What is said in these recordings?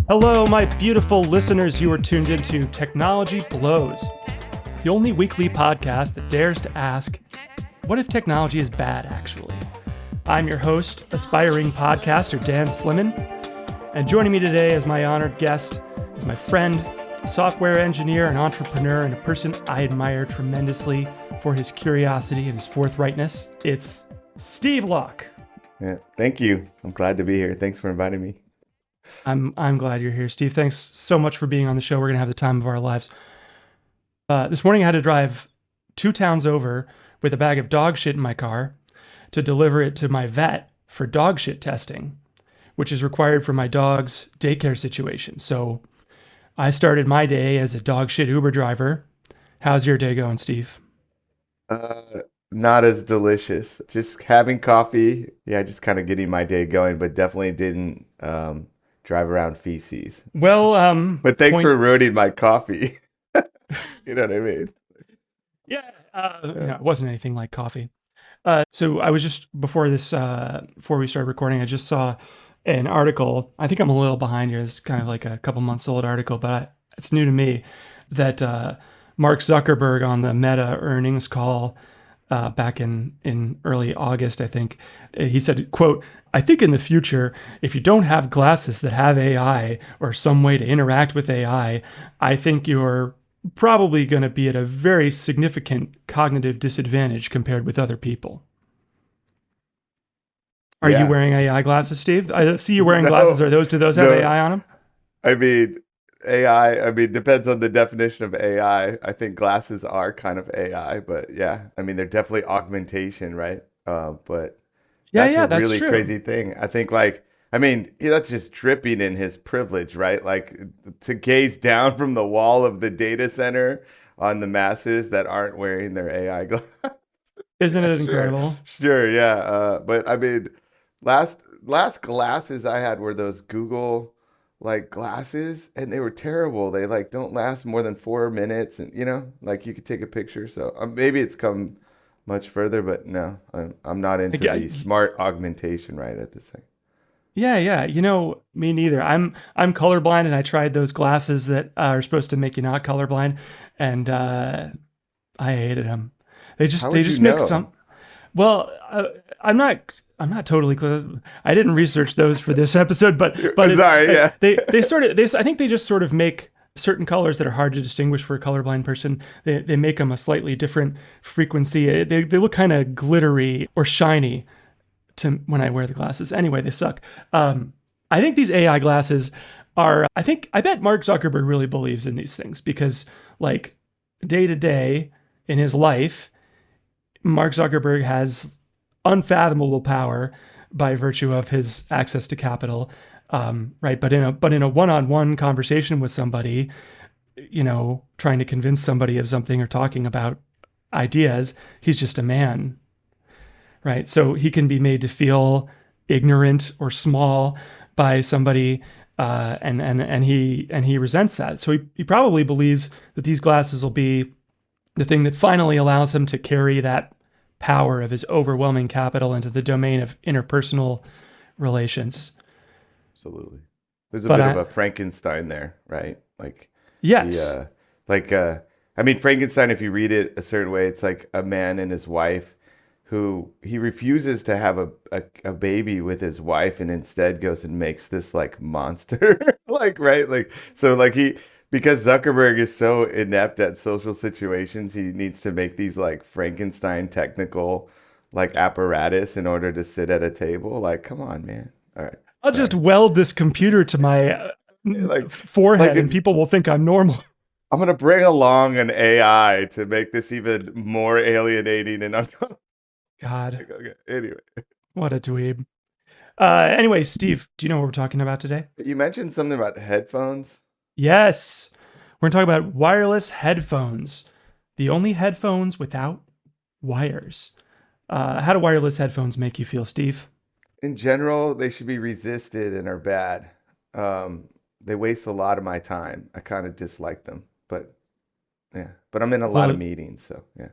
Hello, my beautiful listeners. You are tuned into Technology Blows, the only weekly podcast that dares to ask, what if technology is bad, actually? I'm your host, aspiring podcaster Dan Slimman, and joining me today as my honored guest is my friend, software engineer and entrepreneur, and a person I admire tremendously for his curiosity and his forthrightness. It's Steve Locke. Yeah, thank you. I'm glad to be here. Thanks for inviting me. I'm glad you're here, Steve. Thanks so much for being on the show. We're going to have the time of our lives. This morning I had to drive 2 towns over with a bag of dog shit in my car to deliver it to my vet for dog shit testing, which is required for my dog's daycare situation. So I started my day as a dog shit Uber driver. How's your day going, Steve? Not as delicious. Just having coffee. Yeah, just kind of getting my day going, but definitely didn't drive around feces. Well, But thanks for ruining my coffee. You know what I mean? Yeah, it wasn't anything like coffee. So I was just before we started recording, I just saw an article. I think I'm a little behind here. It's kind of like a couple months old article, but it's new to me that Mark Zuckerberg on the Meta earnings call back in early August, I think, he said, quote, "I think in the future, if you don't have glasses that have AI or some way to interact with AI, I think you're probably going to be at a very significant cognitive disadvantage compared with other people." Are you Yeah. wearing AI glasses, Steve? I see you wearing glasses. Do those have No. AI on them? I mean, depends on the definition of AI. I think glasses are kind of AI, but yeah, I mean, they're definitely augmentation, right? But that's Yeah, a that's really true. crazy thing. I think that's just dripping in his privilege, right? Like to gaze down from the wall of the data center on the masses that aren't wearing their AI glasses. Isn't Yeah, it sure. incredible? Sure, yeah. But I mean, last glasses I had were those Google like glasses, and they were terrible. They like don't last more than 4 minutes, and like you could take a picture. So maybe it's come much further, but no, I'm not into the Again, smart augmentation right at this thing. yeah. Me neither. I'm colorblind, and I tried those glasses that are supposed to make you not colorblind, and I hated them. They just How they would you just make know? some. Well, I'm not totally clear. I didn't research those for this episode, but it's Sorry, yeah. they sort of I think they just sort of make certain colors that are hard to distinguish for a colorblind person. They make them a slightly different frequency. They look kind of glittery or shiny to when I wear the glasses. Anyway, they suck. I think these AI glasses are. I bet Mark Zuckerberg really believes in these things because like day to day in his life, Mark Zuckerberg has unfathomable power by virtue of his access to capital, right? But in a one-on-one conversation with somebody, trying to convince somebody of something or talking about ideas, he's just a man, right? So he can be made to feel ignorant or small by somebody, and he resents that. So he probably believes that these glasses will be the thing that finally allows him to carry that power of his overwhelming capital into the domain of interpersonal relations. Absolutely. There's a But bit of a Frankenstein there, right? Like the yes, like I mean Frankenstein, if you read it a certain way, it's like a man and his wife who he refuses to have a baby with his wife and instead goes and makes this like monster. Like, right? Like so like he because Zuckerberg is so inept at social situations, he needs to make these like Frankenstein technical like apparatus in order to sit at a table. Like, come on, man. All right. I'll just Sorry. weld this computer to my Like forehead and it's people will think I'm normal. I'm gonna bring along an AI to make this even more alienating and God, okay. Anyway, what a dweeb. Anyway, Steve, do you know what we're talking about today? you mentioned something about headphones. Yes, we're going to talk about wireless headphones, the only headphones without wires. How do wireless headphones make you feel, Steve? In general, they should be resisted and are bad. They waste a lot of my time. I kind of dislike them, but yeah. But I'm in a lot of Well, meetings, so yeah.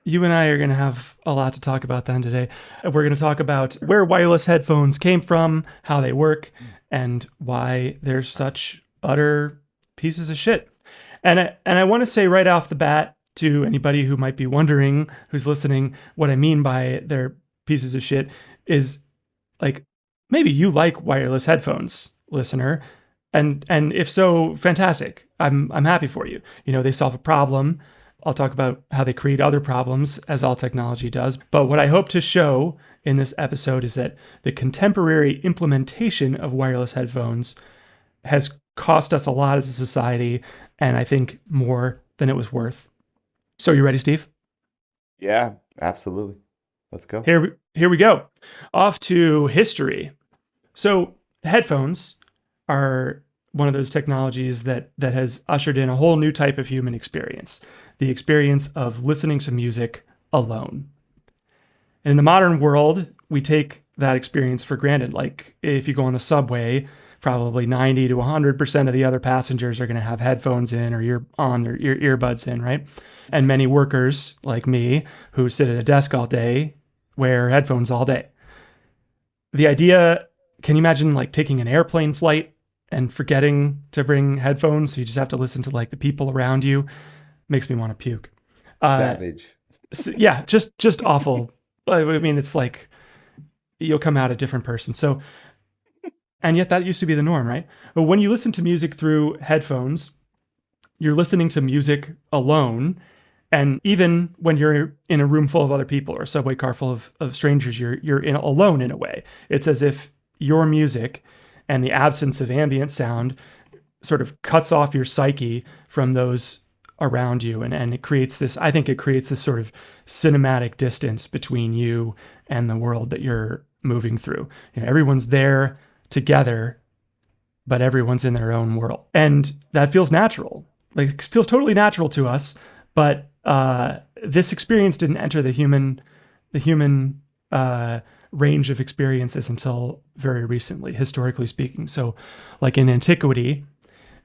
You and I are going to have a lot to talk about then today. We're going to talk about where wireless headphones came from, how they work, and why they're such utter pieces of shit. And I want to say right off the bat to anybody who might be wondering, who's listening, what I mean by they're pieces of shit is like maybe you like wireless headphones, listener, and if so, fantastic. I'm happy for you. You know, they solve a problem. I'll talk about how they create other problems, as all technology does. But what I hope to show in this episode is that the contemporary implementation of wireless headphones has cost us a lot as a society, and I think more than it was worth. So, you ready, Steve? Yeah, absolutely. Let's go. Here we go. Off to history. So, headphones are one of those technologies that has ushered in a whole new type of human experience, the experience of listening to music alone. And in the modern world, we take that experience for granted. Like if you go on the subway, probably 90 to 100% of the other passengers are going to have headphones in or their earbuds in, right? And many workers like me who sit at a desk all day wear headphones all day. The idea, can you imagine like taking an airplane flight and forgetting to bring headphones? So you just have to listen to like the people around you. Makes me want to puke. Savage. So, yeah, just awful. I mean, it's like you'll come out a different person. So, and yet that used to be the norm, right? But when you listen to music through headphones, you're listening to music alone. And even when you're in a room full of other people or a subway car full of strangers, you're alone in a way. It's as if your music and the absence of ambient sound sort of cuts off your psyche from those around you. And it creates this, I think it creates this sort of cinematic distance between you and the world that you're moving through. You know, everyone's there together, but everyone's in their own world. And that feels natural. Like it feels totally natural to us, but this experience didn't enter the human range of experiences until very recently, historically speaking. So like in antiquity,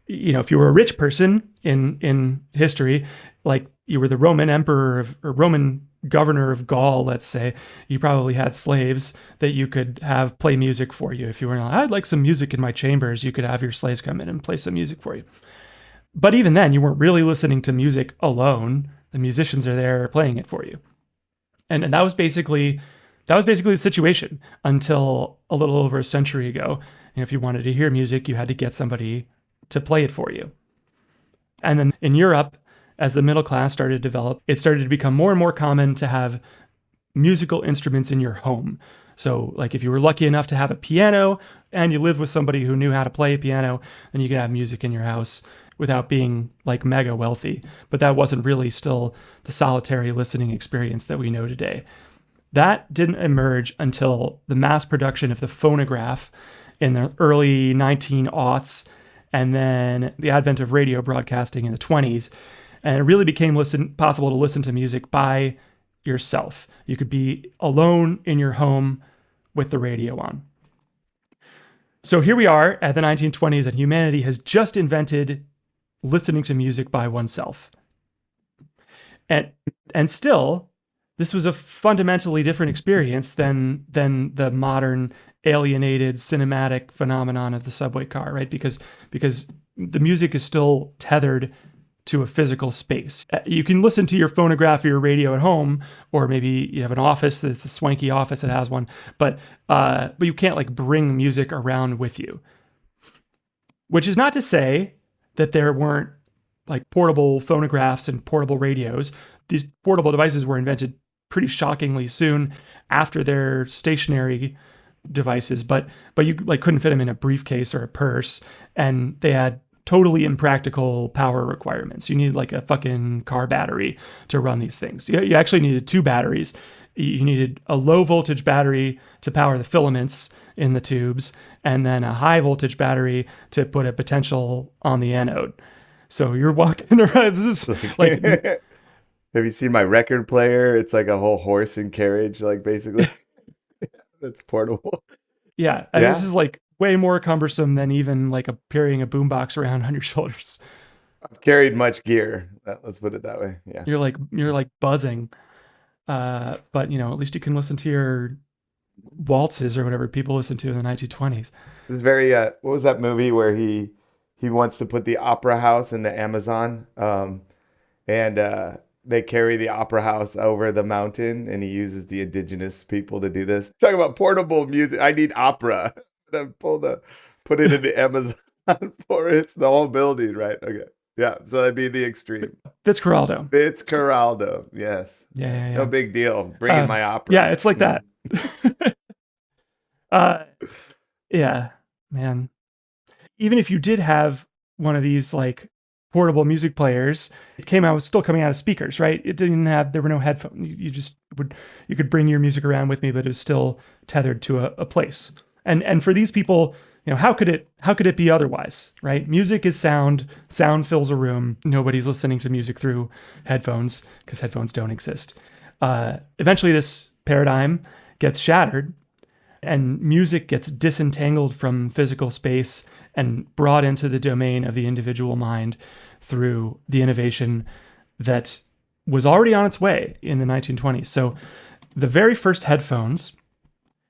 you know, if you were a rich person in history, like you were the Roman emperor or Roman governor of Gaul, let's say, you probably had slaves that you could have play music for you. If you were like, I'd like some music in my chambers, you could have your slaves come in and play some music for you. But even then, you weren't really listening to music alone. The musicians are there playing it for you. And that was basically the situation until a little over a century ago. And if you wanted to hear music, you had to get somebody to play it for you. And then in Europe, as the middle class started to develop, it started to become more and more common to have musical instruments in your home. So like if you were lucky enough to have a piano and you lived with somebody who knew how to play a piano, then you could have music in your house without being like mega wealthy. But that wasn't really still the solitary listening experience that we know today. That didn't emerge until the mass production of the phonograph in the early 1900s, and then the advent of radio broadcasting in the 20s. And it really became possible to listen to music by yourself. You could be alone in your home with the radio on. So here we are at the 1920s, and humanity has just invented listening to music by oneself. And still, this was a fundamentally different experience than the modern alienated cinematic phenomenon of the subway car, right? Because the music is still tethered to a physical space. You can listen to your phonograph or your radio at home, or maybe you have an office that's a swanky office that has one, but you can't like bring music around with you. Which is not to say that there weren't like portable phonographs and portable radios. These portable devices were invented pretty shockingly soon after their stationary devices, but you like couldn't fit them in a briefcase or a purse, and they had totally impractical power requirements. You needed like a fucking car battery to run these things. You actually needed two batteries. You needed a low voltage battery to power the filaments in the tubes, and then a high voltage battery to put a potential on the anode. So you're walking around. This is like, have you seen my record player? It's like a whole horse and carriage, like basically. That's portable. Yeah, Yeah. this is like way more cumbersome than even like carrying a boombox around on your shoulders. I've carried much gear. Let's put it that way. Yeah. You're like buzzing. But at least you can listen to your waltzes or whatever people listened to in the 1920s. It's very what was that movie where he wants to put the opera house in the Amazon, and they carry the opera house over the mountain, and he uses the indigenous people to do this. Talking about portable music, I need opera. And put it in the Amazon forest, the whole building, right? Okay, yeah. So that'd be the extreme. Fitzcarraldo. Fitzcarraldo, yes. Yeah, yeah, No yeah. big deal. Bring in my opera. Yeah, it's like that. uh, yeah, man. Even if you did have one of these like portable music players, it came out, was still coming out of speakers, right? It didn't have, there were no headphones. You could bring your music around with me, but it was still tethered to a place. And for these people, how could it be otherwise, right? Music is sound. Sound fills a room. Nobody's listening to music through headphones because headphones don't exist. Eventually, this paradigm gets shattered, and music gets disentangled from physical space and brought into the domain of the individual mind through the innovation that was already on its way in the 1920s. So the very first headphones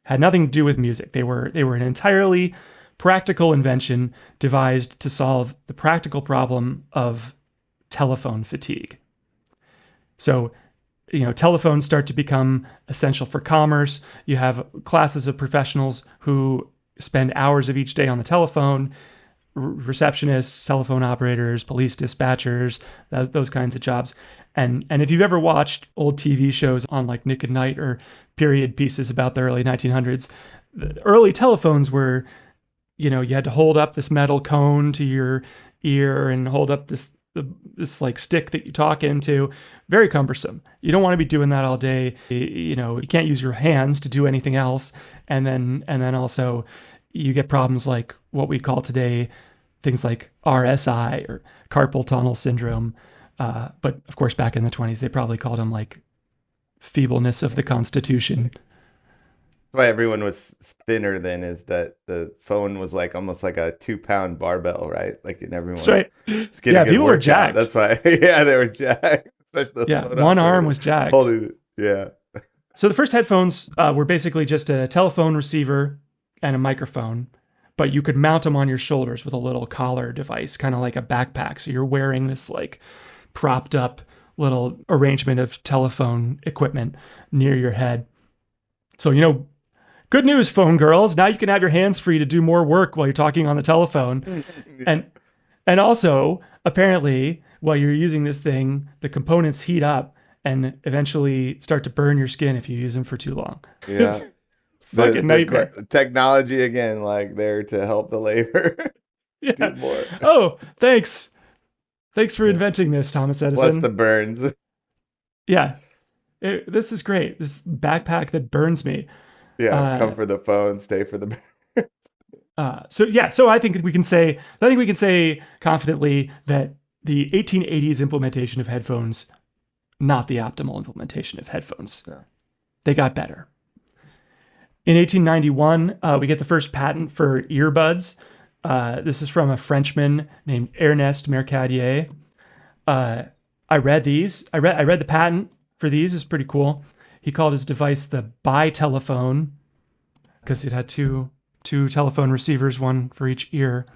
had nothing to do with music. They were an entirely practical invention devised to solve the practical problem of telephone fatigue. So, telephones start to become essential for commerce. You have classes of professionals who spend hours of each day on the telephone, receptionists, telephone operators, police dispatchers, those kinds of jobs. And if you've ever watched old TV shows on like Nick at Night or period pieces about the early 1900s, the early telephones were, you had to hold up this metal cone to your ear and hold up this like stick that you talk into. Very cumbersome. You don't want to be doing that all day. You can't use your hands to do anything else. And then also you get problems like what we call today things like RSI or carpal tunnel syndrome. But of course, back in the 20s, they probably called them like feebleness of the constitution. That's why everyone was thinner then, is that the phone was like almost like a 2-pound barbell, right? Like, and everyone That's right. was getting a good people were workout. jacked. That's why, yeah, they were jacked. Especially the phone one arm operators was jacked. holding it. Yeah. So the first headphones were basically just a telephone receiver and a microphone, but you could mount them on your shoulders with a little collar device, kind of like a backpack. So you're wearing this like propped up little arrangement of telephone equipment near your head. So, good news, phone girls. Now you can have your hands free to do more work while you're talking on the telephone. And also, apparently, while you're using this thing, the components heat up and eventually start to burn your skin if you use them for too long. Yeah. Fucking nightmare. Technology again, like there to help the labor do more. Oh, thanks. Thanks for inventing this, Thomas Edison. Plus the burns. Yeah. This is great. This backpack that burns me. Yeah, come for the phone, stay for the burns. So I think we can say confidently that the 1880s implementation of headphones, not the optimal implementation of headphones. Yeah. They got better. In 1891, we get the first patent for earbuds. This is from a Frenchman named Ernest Mercadier. I read these. I read the patent for these. It's pretty cool. He called his device the bi-telephone because it had two telephone receivers, one for each ear.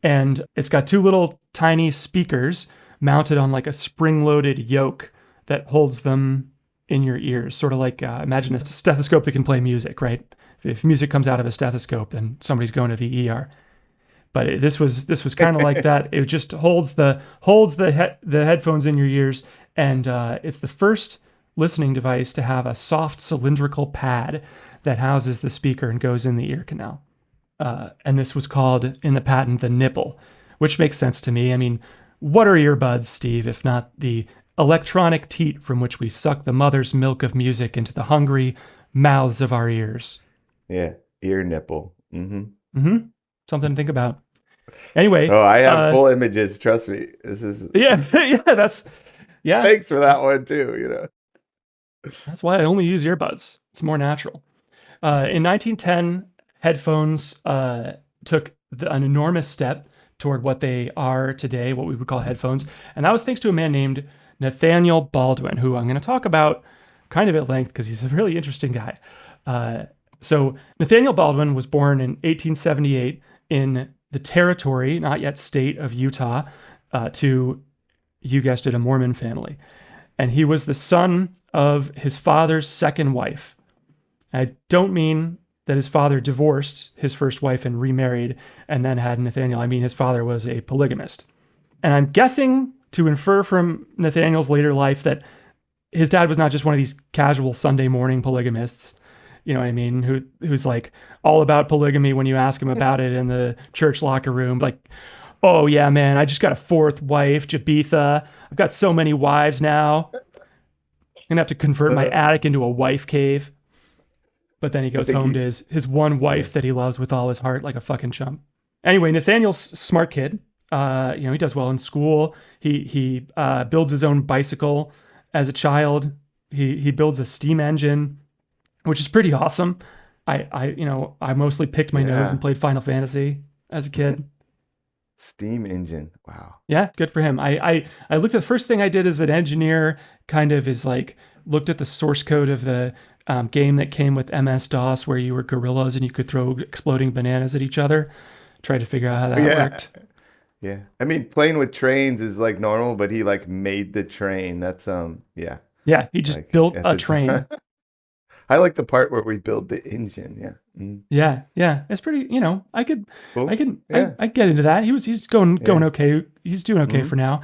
And it's got two little tiny speakers mounted on like a spring-loaded yoke that holds them in your ears, sort of like imagine a stethoscope that can play music, right? If music comes out of a stethoscope, then somebody's going to the ER. But this was kind of like that. It just holds the headphones in your ears, and it's the first listening device to have a soft cylindrical pad that houses the speaker and goes in the ear canal. And this was called in the patent the nipple, which makes sense to me. I mean, what are earbuds, Steve, if not the electronic teat from which we suck the mother's milk of music into the hungry mouths of our ears? Yeah, ear nipple. Mm-hmm. Mm-hmm. Something to think about. Anyway. Oh, I have full images. Trust me. This is. Yeah. Thanks for that one too. That's why I only use earbuds. It's more natural. In 1910, headphones took an enormous step toward what they are today, what we would call headphones. And that was thanks to a man named Nathaniel Baldwin, who I'm going to talk about kind of at length because he's a really interesting guy. So Nathaniel Baldwin was born in 1878 in the territory, not yet state, of Utah, to, you guessed it, a Mormon family. And he was the son of his father's second wife. I don't mean that his father divorced his first wife and remarried and then had Nathaniel. I mean his father was a polygamist. And I'm guessing to infer from Nathaniel's later life that his dad was not just one of these casual Sunday morning polygamists, you know what I mean, who's like all about polygamy when you ask him about it in the church locker room. Like, oh yeah, man, I just got a fourth wife, Jabitha. I've got so many wives now. I'm gonna have to convert my attic into a wife cave. But then he goes home to his one wife that he loves with all his heart, like a fucking chump. Anyway, Nathaniel's a smart kid. He does well in school. He builds his own bicycle as a child. He builds a steam engine, which is pretty awesome. I mostly picked my nose and played Final Fantasy as a kid. Steam engine. Wow. Yeah, good for him. I looked at the first thing I did as an engineer kind of is like looked at the source code of the game that came with MS-DOS where you were gorillas and you could throw exploding bananas at each other. Tried to figure out how that worked. Yeah. I mean, playing with trains is like normal, but he like made the train. That's yeah. Yeah, he just built a train. I like the part where we build the engine. Yeah. Mm. Yeah. It's pretty, I could Cool. I get into that. He's going okay. He's doing okay for now.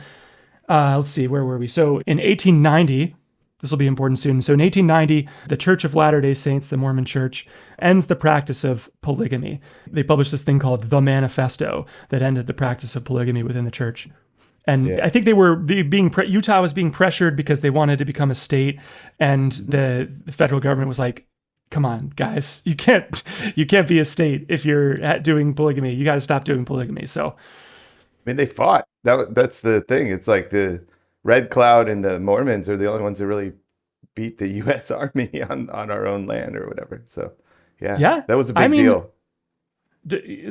Let's see, where were we? So in 1890, this will be important soon. So in 1890, the Church of Latter-day Saints, the Mormon Church, ends the practice of polygamy. They published this thing called the Manifesto that ended the practice of polygamy within the church. And I think Utah was being pressured because they wanted to become a state, and the federal government was like, "Come on, guys, you can't be a state if you're doing polygamy. You got to stop doing polygamy." So, I mean, they fought. That's the thing. It's like the Red Cloud and the Mormons are the only ones that really beat the U.S. Army on our own land or whatever. So, yeah, that was a big deal.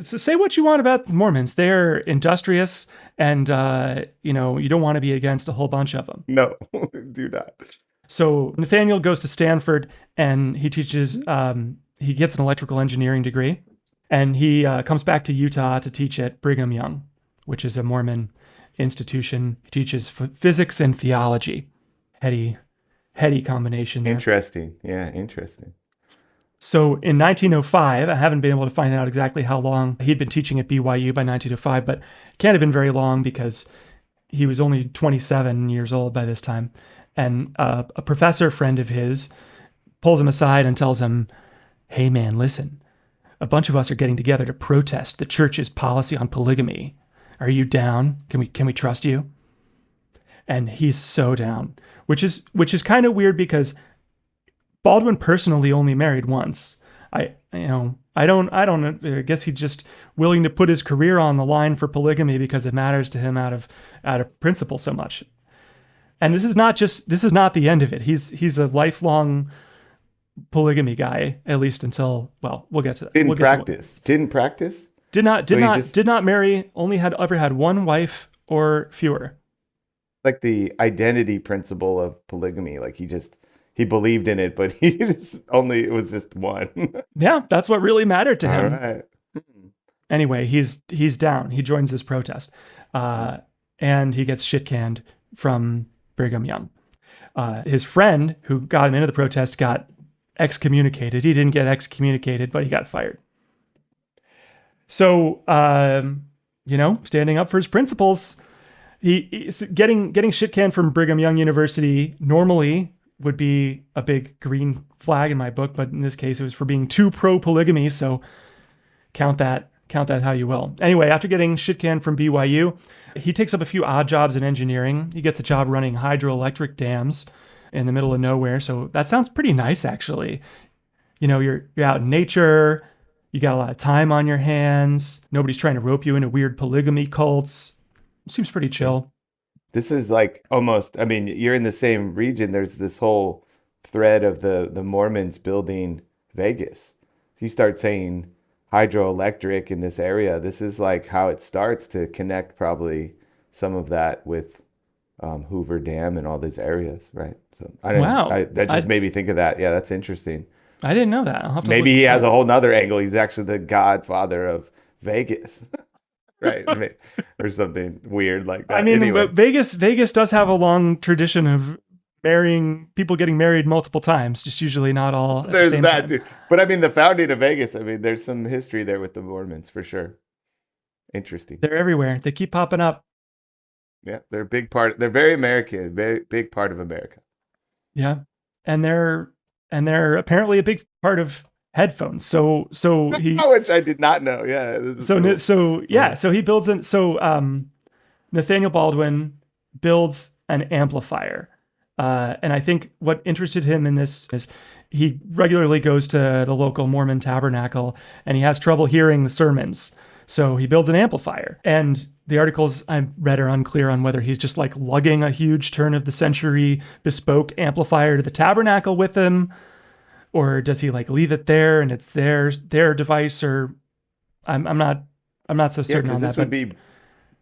So say what you want about the Mormons. They're industrious, and you don't want to be against a whole bunch of them. No, do not. So Nathaniel goes to Stanford, and he teaches. He gets an electrical engineering degree, and he comes back to Utah to teach at Brigham Young, which is a Mormon institution. He teaches physics and theology. Heady combination there. Interesting. Yeah, interesting. So in 1905, I haven't been able to find out exactly how long he'd been teaching at BYU by 1905, but it can't have been very long because he was only 27 years old by this time. And a professor friend of his pulls him aside and tells him, "Hey man, listen, a bunch of us are getting together to protest the church's policy on polygamy. Are you down? Can we trust you?" And he's so down, which is kind of weird because Baldwin personally only married once. I don't know. I guess he's just willing to put his career on the line for polygamy because it matters to him out of principle so much. And this is not the end of it. He's a lifelong polygamy guy, at least until, well, we'll get to that. Didn't practice. Did not marry, only ever had one wife or fewer. Like the identity principle of polygamy, like he believed in it, but it was just one. Yeah, that's what really mattered to him. All right. Anyway, he's down. He joins this protest, and he gets shit canned from Brigham Young. His friend who got him into the protest got excommunicated. He didn't get excommunicated, but he got fired. So, standing up for his principles, he's getting shit canned from Brigham Young University normally would be a big green flag in my book, but in this case it was for being too pro polygamy, so count that how you will. Anyway, after getting shit canned from BYU, he takes up a few odd jobs in engineering. He gets a job running hydroelectric dams in the middle of nowhere, so that sounds pretty nice actually. You're out in nature, you got a lot of time on your hands, nobody's trying to rope you into weird polygamy cults. Seems pretty chill. This is like almost, I mean, you're in the same region. There's this whole thread of the Mormons building Vegas. So you start saying hydroelectric in this area. This is like how it starts to connect probably some of that with Hoover Dam and all these areas, right? So Wow. that just I made me think of that. Yeah, that's interesting. I didn't know that. I'll have to Maybe look he that has up. a whole nother angle. He's actually the godfather of Vegas, right? Or something weird like I that. mean, Anyway, Vegas does have a long tradition of marrying people getting married multiple times, just usually not all at the there's same that time. too. But I mean, the founding of Vegas, I mean, there's some history there with the Mormons for sure. Interesting. They're everywhere. They keep popping up. Yeah, they're a big part. They're very American, very big part of America. Yeah. And they're apparently a big part of headphones. Which I did not know. Yeah, this is cool. Yeah, so he builds an so Nathaniel Baldwin builds an amplifier. And I think what interested him in this is he regularly goes to the local Mormon tabernacle and he has trouble hearing the sermons. So he builds an amplifier. And the articles I read are unclear on whether he's just like lugging a huge turn of the century bespoke amplifier to the tabernacle with him, or does he like leave it there and it's their device, or I'm not so Yeah, certain because on that. this would But be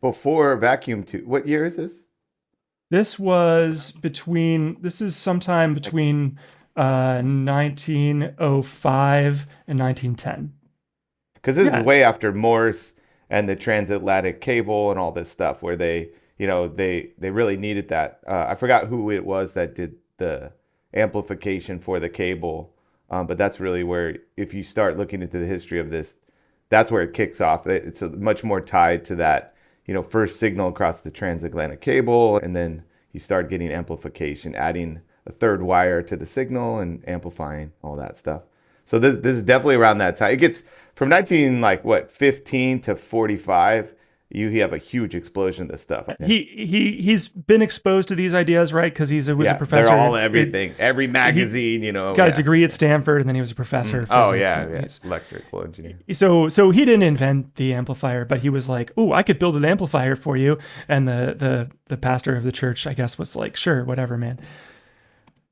before vacuum tube. What year is this? this is sometime between 1905 and 1910. Because this is Yeah. way after Morse and the transatlantic cable and all this stuff, where they really needed that. I forgot who it was that did the amplification for the cable, but that's really where, if you start looking into the history of this, that's where it kicks off. It's much more tied to that, first signal across the transatlantic cable, and then you start getting amplification, adding a third wire to the signal and amplifying all that stuff. So this is definitely around that time. It gets from 19 like what 15 to 45. You have a huge explosion of this stuff. Yeah. He's been exposed to these ideas, right? Because was a Yeah, they're professor. all everything. Every He magazine, got a yeah. degree at Stanford, and then he was a professor of Oh physics. yeah, And yeah. Electrical engineer. so he didn't invent the amplifier, but he was like, "Oh, I could build an amplifier for you." And the pastor of the church, I guess, was like, "Sure, whatever, man."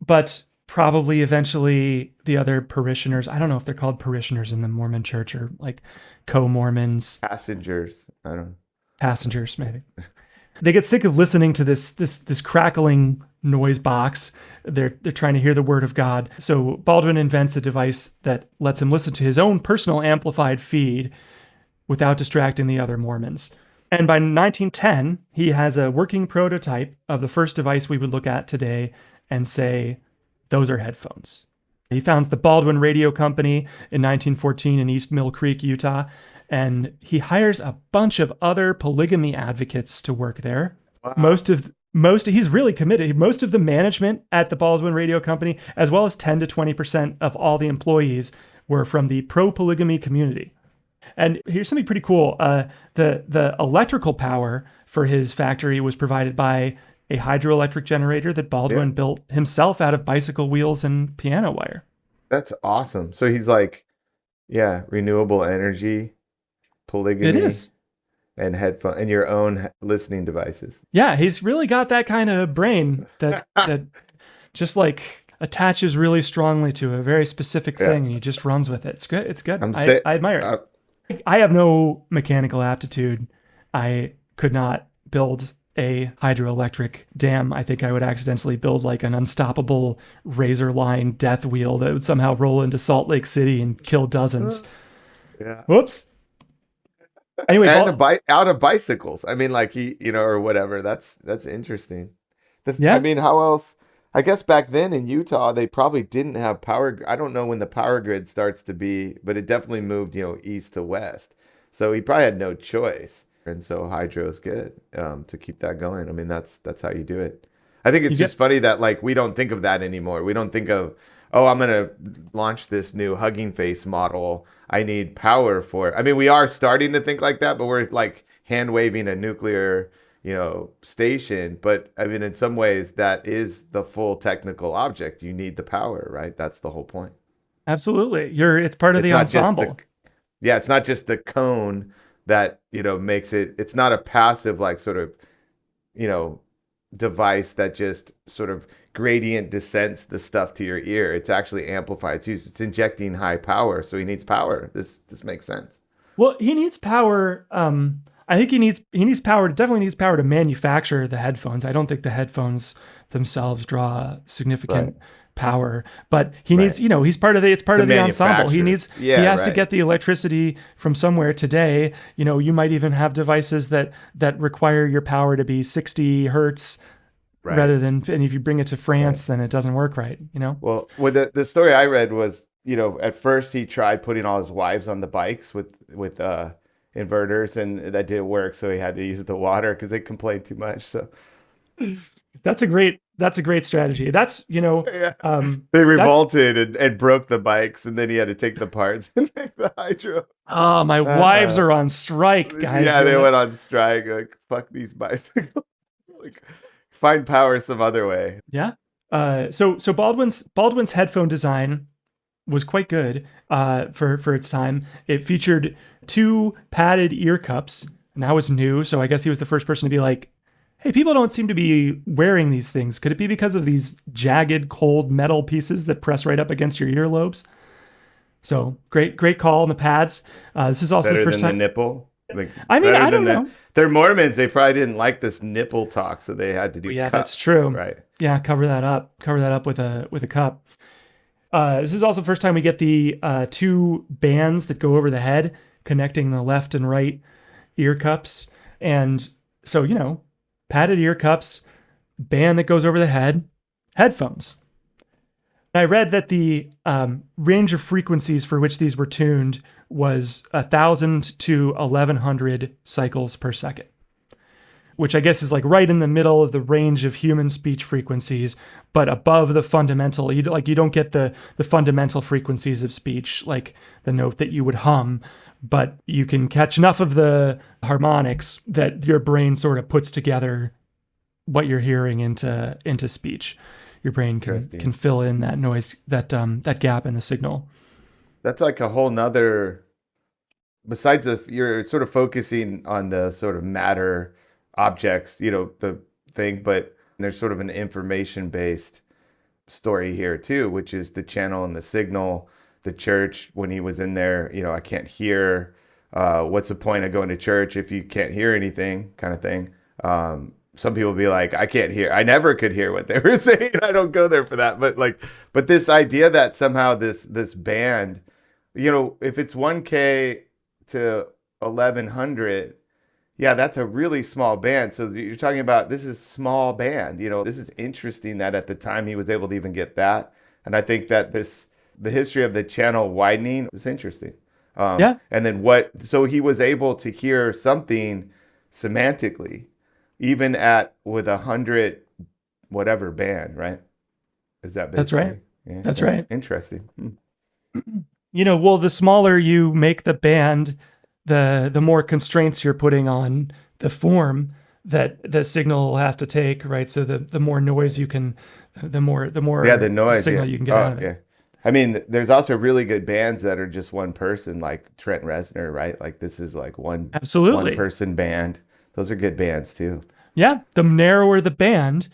But probably eventually the other parishioners, I don't know if they're called parishioners in the Mormon church or like co-Mormons, Passengers. I don't know. passengers maybe. They get sick of listening to this crackling noise box. They're trying to hear the word of God. So Baldwin invents a device that lets him listen to his own personal amplified feed without distracting the other Mormons. And by 1910, he has a working prototype of the first device we would look at today and say, those are headphones. He founds the Baldwin Radio Company in 1914 in East Mill Creek, Utah, and he hires a bunch of other polygamy advocates to work there. Wow. He's really committed. Most of the management at the Baldwin Radio Company, as well as 10 to 20% of all the employees, were from the pro-polygamy community. And here's something pretty cool. The electrical power for his factory was provided by a hydroelectric generator that Baldwin Yeah, built himself out of bicycle wheels and piano wire. that's awesome. So he's like, yeah, renewable energy, It polygamy, is. and headphone and your own listening devices. Yeah, he's really got that kind of brain that just like attaches really strongly to a very specific Yeah, thing and he just runs with it. It's good. It's good. I'm I, say, I admire uh, it. I have no mechanical aptitude. I could not build a hydroelectric dam. I think I would accidentally build like an unstoppable razor line death wheel that would somehow roll into Salt Lake City and kill dozens. yeah. Whoops. Anyway, And a bike out of bicycles. I mean, like or whatever. That's interesting. I yeah, mean, how else? I guess back then in Utah, they probably didn't have power. I don't know when the power grid starts to be, but it definitely moved, east to west. So he probably had no choice. And so hydro is good, to keep that going. I mean, that's how you do it. I think you it's just get funny that like we don't think of that anymore. We don't think of, oh, I'm gonna launch this new Hugging Face model. I need power for it. I mean, we are starting to think like that, but we're like hand waving a nuclear, station. But I mean, in some ways, that is the full technical object. You need the power, right? That's the whole point. absolutely. It's part of It's the not just the, ensemble. yeah, it's not just the cone that, makes it, it's not a passive, like sort of, you know, device that just sort of gradient descents the stuff to your ear. It's actually amplified. It's injecting high power. So he needs power. This makes sense. Well, he needs power. I think he needs power. Definitely needs power to manufacture the headphones. I don't think the headphones themselves draw Right. significant power, but he needs, Right. he's part of the, it's part To of the ensemble. manufacture. He Yeah, has to right. get the electricity from somewhere today. You might even have devices that require your power to be 60 hertz Right. rather than, and if you bring it to Right. France, then it doesnn't work right. Well, with the story I read was, at first he tried putting all his wives on the bikes with inverters, and that didn't work, so he had to use the water because they complained too much. So That's a great strategy. yeah, Um, they that's, revolted and broke the bikes, and then he had to take the parts and make the hydro. oh, my wives Uh, are on strike, guys. yeah, they went on strike. Like, fuck these bicycles. Like, find power some other way. Yeah. So Baldwin's headphone design was quite good for its time. It featured two padded ear cups, and that was new. So I guess he was the first person to be like, "Hey, people don't seem to be wearing these things. Could it be because of these jagged, cold metal pieces that press right up against your earlobes?" So great call on the pads. This is also the Better first than the time. nipple. Like, I mean, better I than don't know. they're Mormons. They probably didn't like this nipple talk, so they had to do Yeah, that's cups, true. right? Yeah, cover that up. Cover that up with a cup. This is also the first time we get the two bands that go over the head, connecting the left and right ear cups. And so, padded ear cups, band that goes over the head, headphones. I read that the range of frequencies for which these were tuned was 1,000 to 1,100 cycles per second, which I guess is like right in the middle of the range of human speech frequencies, but above the fundamental. You don't get the fundamental frequencies of speech, like the note that you would hum, but you can catch enough of the harmonics that your brain sort of puts together what you're hearing into speech. Your brain can Interesting. fill in that noise, that gap in the signal. That's like a whole nother. Besides, if you're sort of focusing on the sort of matter objects, the thing, but there's sort of an information based story here too, which is the channel and the signal. The church, when he was in there, I can't hear. What's the point of going to church if you can't hear anything, kind of thing. Some people be like, I can't hear. I never could hear what they were saying. I don't go there for that. But this idea that somehow this band, if it's 1K to 1100, yeah, that's a really small band. So you're talking about, this is small band. This is interesting that at the time he was able to even get that. And I think that the history of the channel widening is interesting. Yeah, And then so he was able to hear something semantically, even with 100 whatever band, right? Is that that's right. basically? Yeah, That's yeah. right. Interesting. Well, the smaller you make the band, the more constraints you're putting on the form that the signal has to take, right? So the more noise you can, the Yeah, the more noise. signal Yeah. you can get out Oh, of it. yeah. I mean, there's also really good bands that are just one person, like Trent Reznor, right? Like, this is like one Absolutely. person band. Those are good bands too. Yeah. The narrower the band,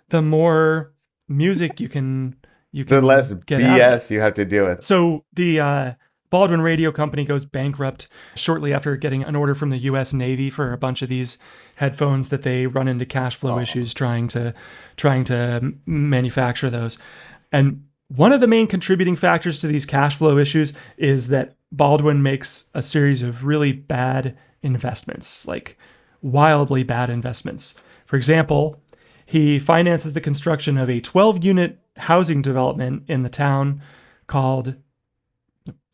the more music you The less can get out of it. BS you have to deal with. So the Baldwin Radio Company goes bankrupt shortly after getting an order from the U.S. Navy for a bunch of these headphones that they run into cash flow issues trying to manufacture those. And one of the main contributing factors to these cash flow issues is that Baldwin makes a series of really bad investments, like wildly bad investments. For example, he finances the construction of a 12-unit housing development in the town called,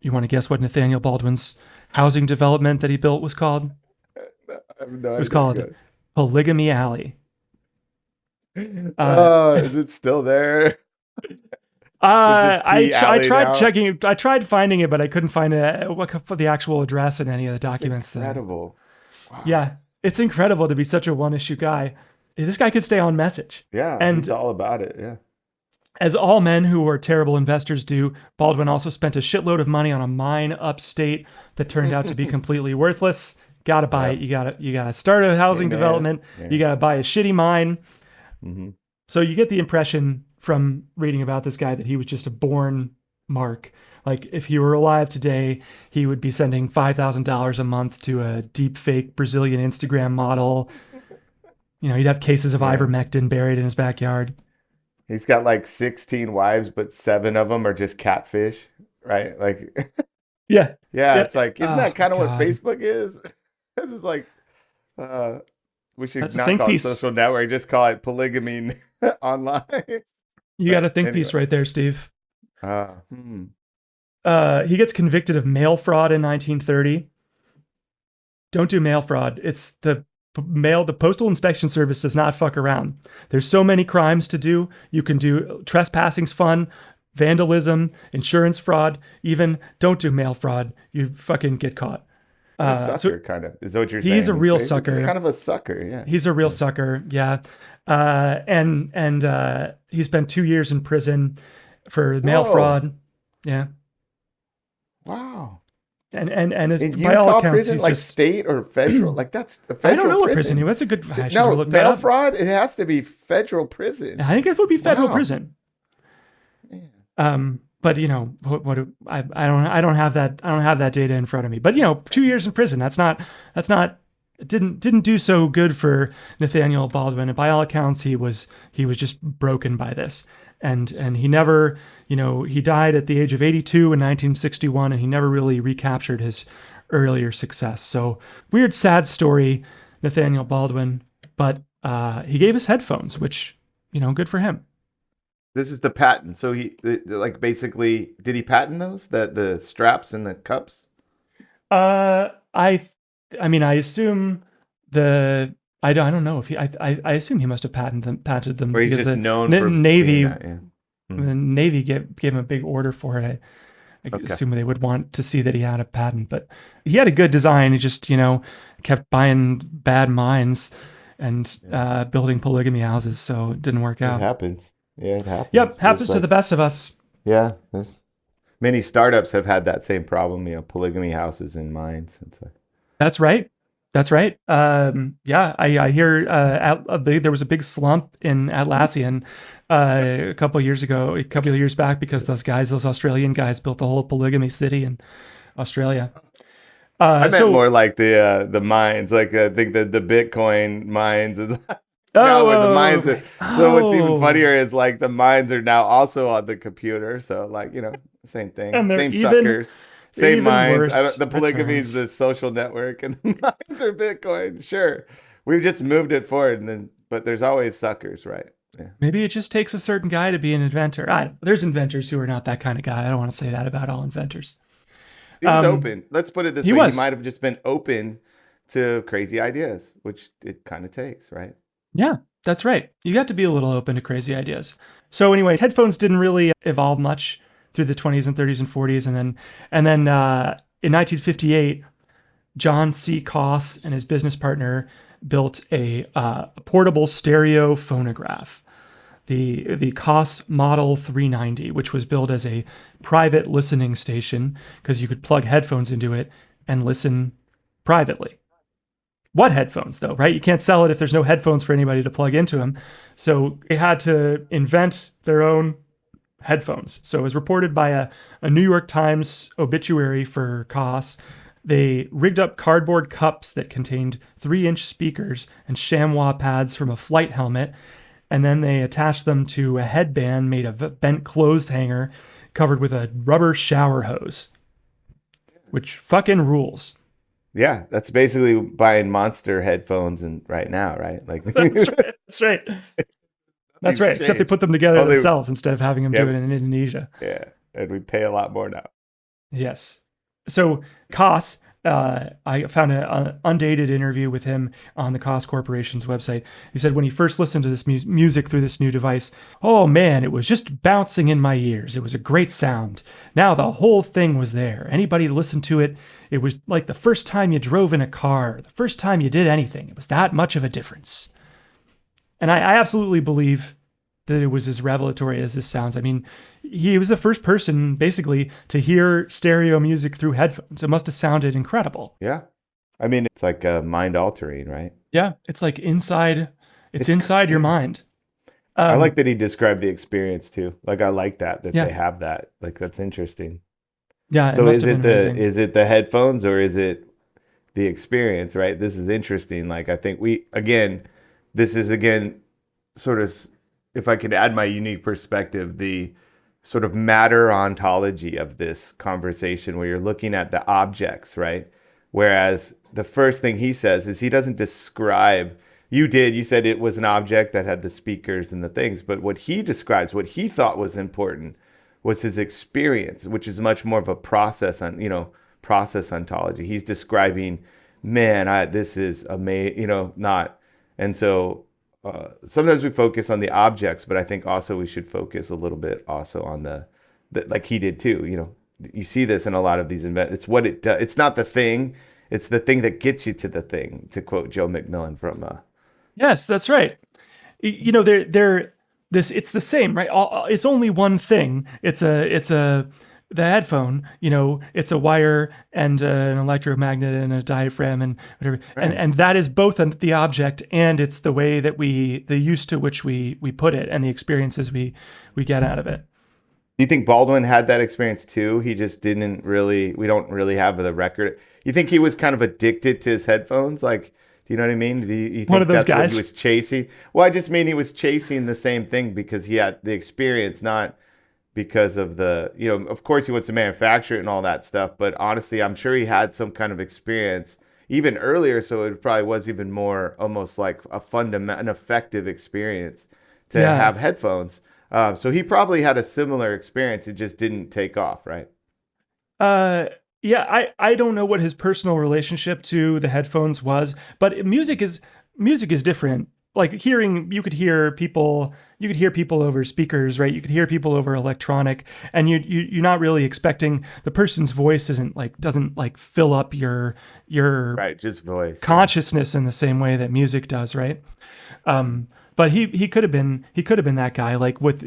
you want to guess what Nathaniel Baldwin's housing development that he built was called? I have no It was idea. called Good. Polygamy Alley. Uh, Is it still there? It's just I P I Alley tried now. checking. I tried finding it, but I couldn't find for the actual address in any of the It's documents. incredible. Wow. Yeah, it's incredible to be such a one-issue guy. This guy could stay on message. Yeah, he's And all about it. Yeah. as all men who are terrible investors do, Baldwin also spent a shitload of money on a mine upstate that turned out to be completely worthless. Gotta buy it. Yep. You gotta start a housing Amen. development. Yeah. You gotta buy a shitty mine. hmm So you get the impression from reading about this guy that he was just a born mark. Like if he were alive today, he would be sending $5,000 a month to a deep fake Brazilian Instagram model. You know, he'd have cases of Yeah. ivermectin buried in his backyard. He's got like 16 wives, but 7 of them are just catfish, right? Like, Yeah. yeah, Yeah. it's like, isn't Oh that kind of what God. Facebook is? This is like, uh, we should That's a not think call it piece. social network, just call it polygamy online. You got But a think piece anyway, right there, Steve. uh, hmm. He gets convicted of mail fraud in 1930. Don't do mail fraud. It's the postal inspection service does not fuck around. There's so many crimes to do. You can do trespassing's fun, vandalism, insurance fraud, even don't do mail fraud. You fucking get caught. What a So sucker, kind of. Is that what you're he's a saying? real Just sucker. kind of a sucker, yeah. He's a real Yeah. sucker. Yeah. And he spent 2 years in prison for mail Whoa, fraud. Yeah. wow. And his, In by all Utah accounts, prison, he's like just, state or federal? Like that's a I don't federal know what prison he prison. was. That's a good, I should have No, looked that mail up. fraud, it has to be federal prison. I think it would be federal Wow. prison. Yeah. But you know, I don't have that, I don't have that data in front of me. But you know, 2 years in prison, that's not, it didn't do so good for Nathaniel Baldwin. And by all accounts, he was just broken by this. And he never, you know, he died at the age of 82 in 1961, and he never really recaptured his earlier success. So weird, sad story, Nathaniel Baldwin. But he gave us headphones, which, you know, good for him. This is the patent. So like basically, did he patent those? The straps and the cups? Uh, I, I mean, I assume I don't know if I assume he must have patented them Or he's because just the known for being Navy, that, yeah. Hmm. the Navy gave him a big order for it. I Okay. assume they would want to see that he had a patent, but he had a good design. He just, you know, kept buying bad mines and Yeah. building polygamy houses, so it didn't work It out. happens. Yeah, it Yep, happens. happens to the best of us. Yeah, there's many startups have had that same problem, polygamy houses and mines. It's like, That's right. That's right. Yeah, I hear there was a big slump in Atlassian a couple of years ago, a couple of years back, because those Australian guys built a whole polygamy city in Australia. I meant So, more like the mines. Like I think the Bitcoin mines is now oh, where the oh, mines are. So what's even oh, funnier is like the mines are now also on the computer. So like same thing, and they're same suckers, same even mines. worse The polygamy is returns. the social network, and the mines are Bitcoin. Sure, we've just moved it forward, but there's always suckers, right? Yeah, Maybe it just takes a certain guy to be an inventor. There's inventors who are not that kind of guy. I don't want to say that about all inventors. he was Um, open. Let's put it this he way: he was. might have just been open to crazy ideas, which it kind of takes, right? Yeah, that's right. You got to be a little open to crazy ideas. So anyway, headphones didn't really evolve much through the 20s and 30s and 40s, and then in 1958, John C. Koss and his business partner built a portable stereo phonograph, the Koss Model 390, which was built as a private listening station because you could plug headphones into it and listen privately. What headphones though, right? You can't sell it if there's no headphones for anybody to plug into them. So they had to invent their own headphones. So it was reported by a New York Times obituary for Koss. They rigged up cardboard cups that contained 3-inch speakers and chamois pads from a flight helmet, and then they attached them to a headband made of a bent clothes hanger covered with a rubber shower hose, which fucking rules. Yeah, that's basically buying Monster headphones and right now, right? Like That's right. That's right. That's things right. Except they change. put them together Only, themselves instead of having them do yeah, it in Indonesia. yeah, and we pay a lot more now. Yes. So Koss, I found an undated interview with him on the Koss Corporation's website. He said when he first listened to this music through this new device, oh man, it was just bouncing in my ears. It was a great sound. Now the whole thing was there. Anybody listened to it, it was like the first time you drove in a car, the first time you did anything. It was that much of a difference. And I absolutely believe that it was as revelatory as this sounds. I mean, he was the first person basically to hear stereo music through headphones. It must have sounded incredible. Yeah, I mean it's like mind altering, right? Yeah, it's like inside. It's It's inside your yeah. mind. I like that he described the experience too. Like I like that they Yeah, have that. Like that's interesting. yeah, it So must have been amazing. is it the headphones or is it the experience, right? This is interesting. Like I think this is again sort of, if I could add my unique perspective, the sort of matter ontology of this conversation where you're looking at the objects, right? Whereas the first thing he says is he doesn't describe, you said it was an object that had the speakers and the things, but what he describes, what he thought was important was his experience, which is much more of a process ontology. He's describing, man, this is amazing, not, and so sometimes we focus on the objects, but I think also we should focus a little bit also on the like he did too. You see this in a lot of these invent. It's what it does. It's not the thing. It's the thing that gets you to the thing. To quote Joe McMillan from. Yes, that's right. They're this. It's the same, right? It's only one thing. It's the headphone. It's a wire and an electromagnet and a diaphragm and whatever. And Right. and that is both the object and it's the way that the use to which we put it and the experiences we get out of it. Do you think Baldwin had that experience too? He just didn't really. We don't really have the record. You think he was kind of addicted to his headphones? Like, do you know what I mean? Do you One of think those that's what he guys. was chasing? Well, I just mean he was chasing the same thing because he had the experience, not because of of course he wants to manufacture it and all that stuff. But honestly, I'm sure he had some kind of experience even earlier. So it probably was even more almost like an effective experience to Yeah. have headphones. So he probably had a similar experience. It just didn't take off, right? Uh, yeah, I don't know what his personal relationship to the headphones was, but music is different. Like you could hear people over speakers, right? You could hear people over electronic, and you're not really expecting the person's voice doesn't like fill up your Right, just voice. Yeah. consciousness in the same way that music does, right? But he could have been that guy like with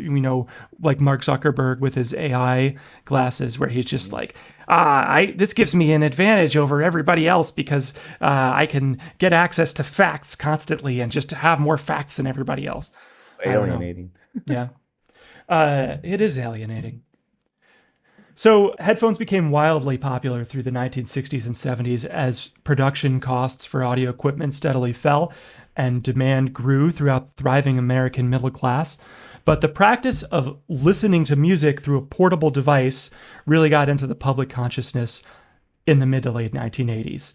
like Mark Zuckerberg with his AI glasses where he's just like I this gives me an advantage over everybody else because I can get access to facts constantly and just to have more facts than everybody else. I don't know. Alienating. Yeah, it is alienating. So headphones became wildly popular through the 1960s and 70s as production costs for audio equipment steadily fell and demand grew throughout the thriving American middle class. But the practice of listening to music through a portable device really got into the public consciousness in the mid to late 1980s.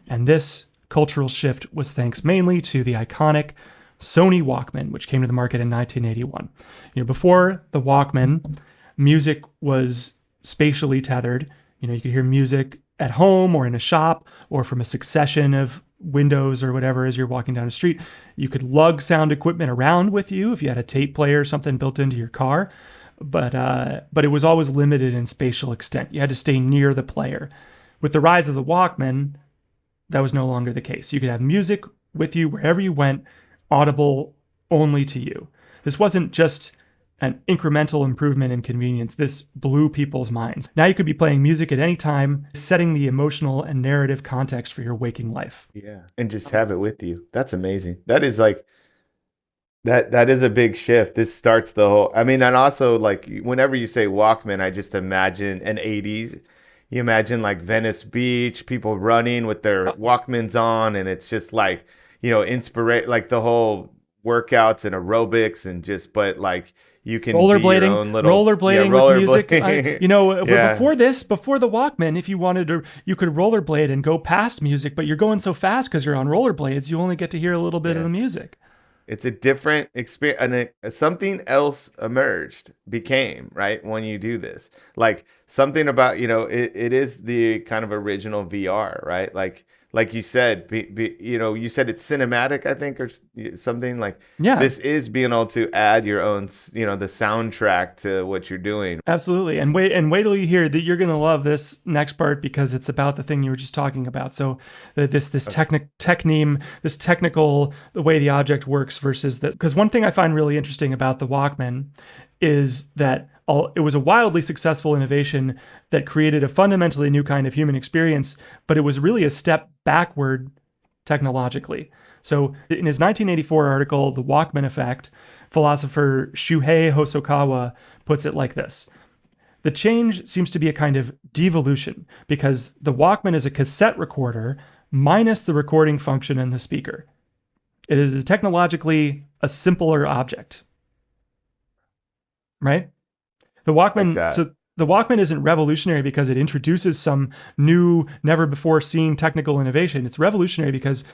And this cultural shift was thanks mainly to the iconic Sony Walkman, which came to the market in 1981. Before the Walkman, music was spatially tethered. You could hear music at home or in a shop or from a succession of windows or whatever as you're walking down the street. You could lug sound equipment around with you if you had a tape player or something built into your car, but it was always limited in spatial extent. You had to stay near the player. With the rise of the Walkman, that was no longer the case. You could have music with you wherever you went, audible only to you. This wasn't just an incremental improvement in convenience. This blew people's minds. Now you could be playing music at any time, setting the emotional and narrative context for your waking life. Yeah. And just have it with you. That's amazing. That is like that is a big shift. This starts the whole I mean, and also like whenever you say Walkman, I just imagine an 80s. You imagine like Venice Beach, people running with their Walkmans on, and it's just like, inspire like the whole workouts and aerobics and just but like you can be your Rollerblading, own little rollerblading with music. Yeah. Before the Walkman, if you wanted to, you could rollerblade and go past music, but you're going so fast because you're on rollerblades, you only get to hear a little bit of Yeah. the music. It's a different experience, and something else became right when you do this. Like something about it is the kind of original VR, right? Like you said, you said it's cinematic, I think, or something like Yeah, this is being able to add your own, the soundtrack to what you're doing. absolutely. And wait till you hear that you're gonna love this next part because it's about the thing you were just talking about. So this technical the way the object works versus that. Because one thing I find really interesting about the Walkman is that it was a wildly successful innovation that created a fundamentally new kind of human experience, but it was really a step backward technologically. So in his 1984 article, The Walkman Effect, philosopher Shuhei Hosokawa puts it like this. The change seems to be a kind of devolution because the Walkman is a cassette recorder minus the recording function in the speaker. It is technologically a simpler object, right? The Like Walkman, that. so the Walkman isn't revolutionary because it introduces some new, never before seen technical innovation. It's revolutionary because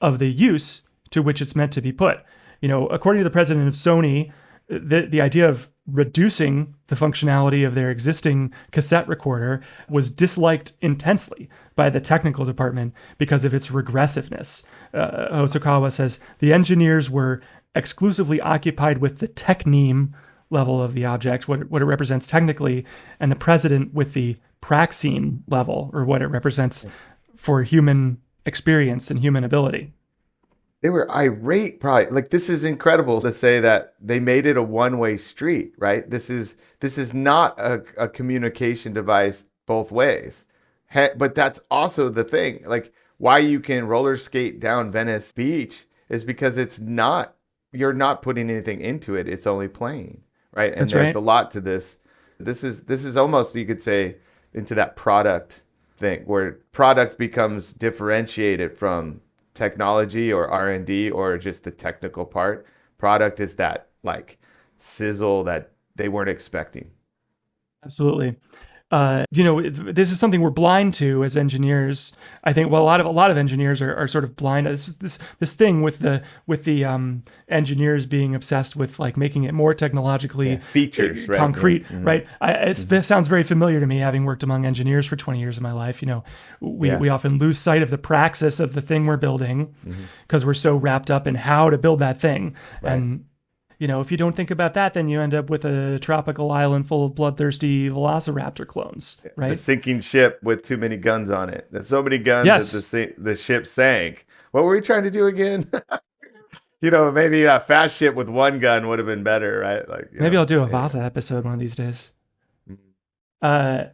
of the use to which it's meant to be put. According to the president of Sony, the idea of reducing the functionality of their existing cassette recorder was disliked intensely by the technical department because of its regressiveness. Hosokawa says the engineers were exclusively occupied with the techneme level of the object, what it represents technically, and the president with the praxeme level, or what it represents for human experience and human ability. They were irate, probably. Like, this is incredible to say that they made it a one-way street, right? This is not a communication device both ways. But that's also the thing. Like, why you can roller skate down Venice Beach is because you're not putting anything into it. It's only playing, right? And That's there's right. a lot to this. This is almost, you could say, into that product thing where product becomes differentiated from technology or R&D or just the technical part. Product is that like sizzle that they weren't expecting. Absolutely. This is something we're blind to as engineers. I think, well, a lot of engineers are sort of blind. This thing with the engineers being obsessed with like making it more technologically Features, right? concrete, Mm-hmm. right? It sounds very familiar to me, having worked among engineers for 20 years of my life. We often lose sight of the praxis of the thing we're building because we're so wrapped up in how to build that thing. Right. And if you don't think about that, then you end up with a tropical island full of bloodthirsty velociraptor clones, right? The sinking ship with too many guns on it. There's so many guns Yes. that the ship sank. What were we trying to do again? Maybe a fast ship with one gun would have been better, right? Like, Maybe I'll do a Vasa episode one of these days. So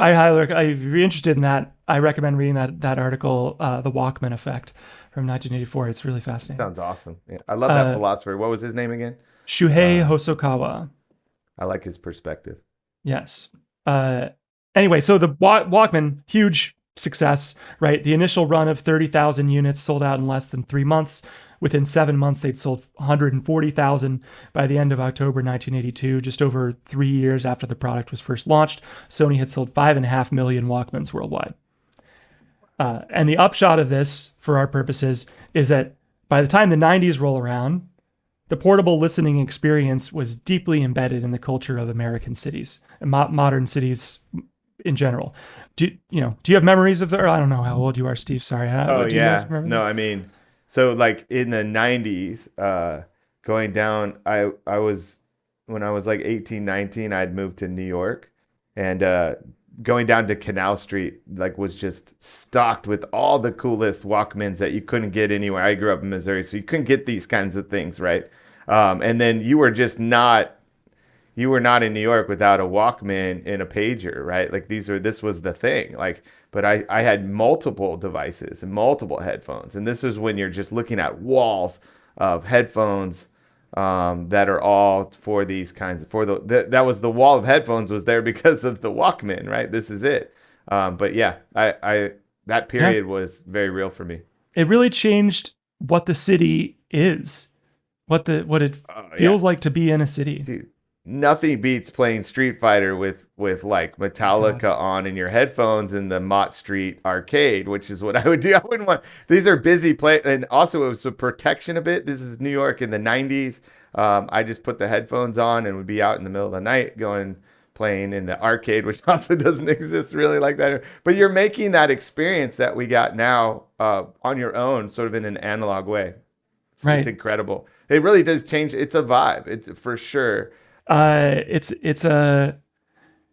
if you're interested in that, I recommend reading that article, The Walkman Effect from 1984. It's really fascinating. Sounds awesome. Yeah. I love that philosopher. What was his name again? Shuhei Hosokawa. I like his perspective. Yes. Anyway, so the Walkman, huge success, right? The initial run of 30,000 units sold out in less than 3 months. Within 7 months, they'd sold 140,000. By the end of October 1982, just over 3 years after the product was first launched, Sony had sold 5.5 million Walkmans worldwide. And the upshot of this, for our purposes, is that by the time the 90s roll around, the portable listening experience was deeply embedded in the culture of American cities, modern cities in general. Do you have memories of I don't know how old you are, Steve. Sorry. Do you remember No, I mean, so like in the 90s, going down, I was, when I was like 18, 19, I'd moved to New York, and going down to Canal Street, like, was just stocked with all the coolest Walkmans that you couldn't get anywhere. I grew up in Missouri, so you couldn't get these kinds of things, right? And then you were not in New York without a Walkman and a pager, right? Like, this was the thing. Like, but I had multiple devices and multiple headphones, and this is when you're just looking at walls of headphones that are all for these kinds of, that was the wall of headphones was there because of the Walkman, right? This is it. But yeah, I that period was very real for me. It really changed what the city is, what it feels like to be in a city. Dude, nothing beats playing Street Fighter with like Metallica on in your headphones in the Mott Street arcade, which is what I would do. I wouldn't want, these are busy play, and also it was a protection a bit. This is New York in the 90s. I just put the headphones on and would be out in the middle of the night playing in the arcade, which also doesn't exist really like that. But you're making that experience that we got now on your own, sort of in an analog way. It's incredible. It really does change. It's a vibe. It's for sure. It's a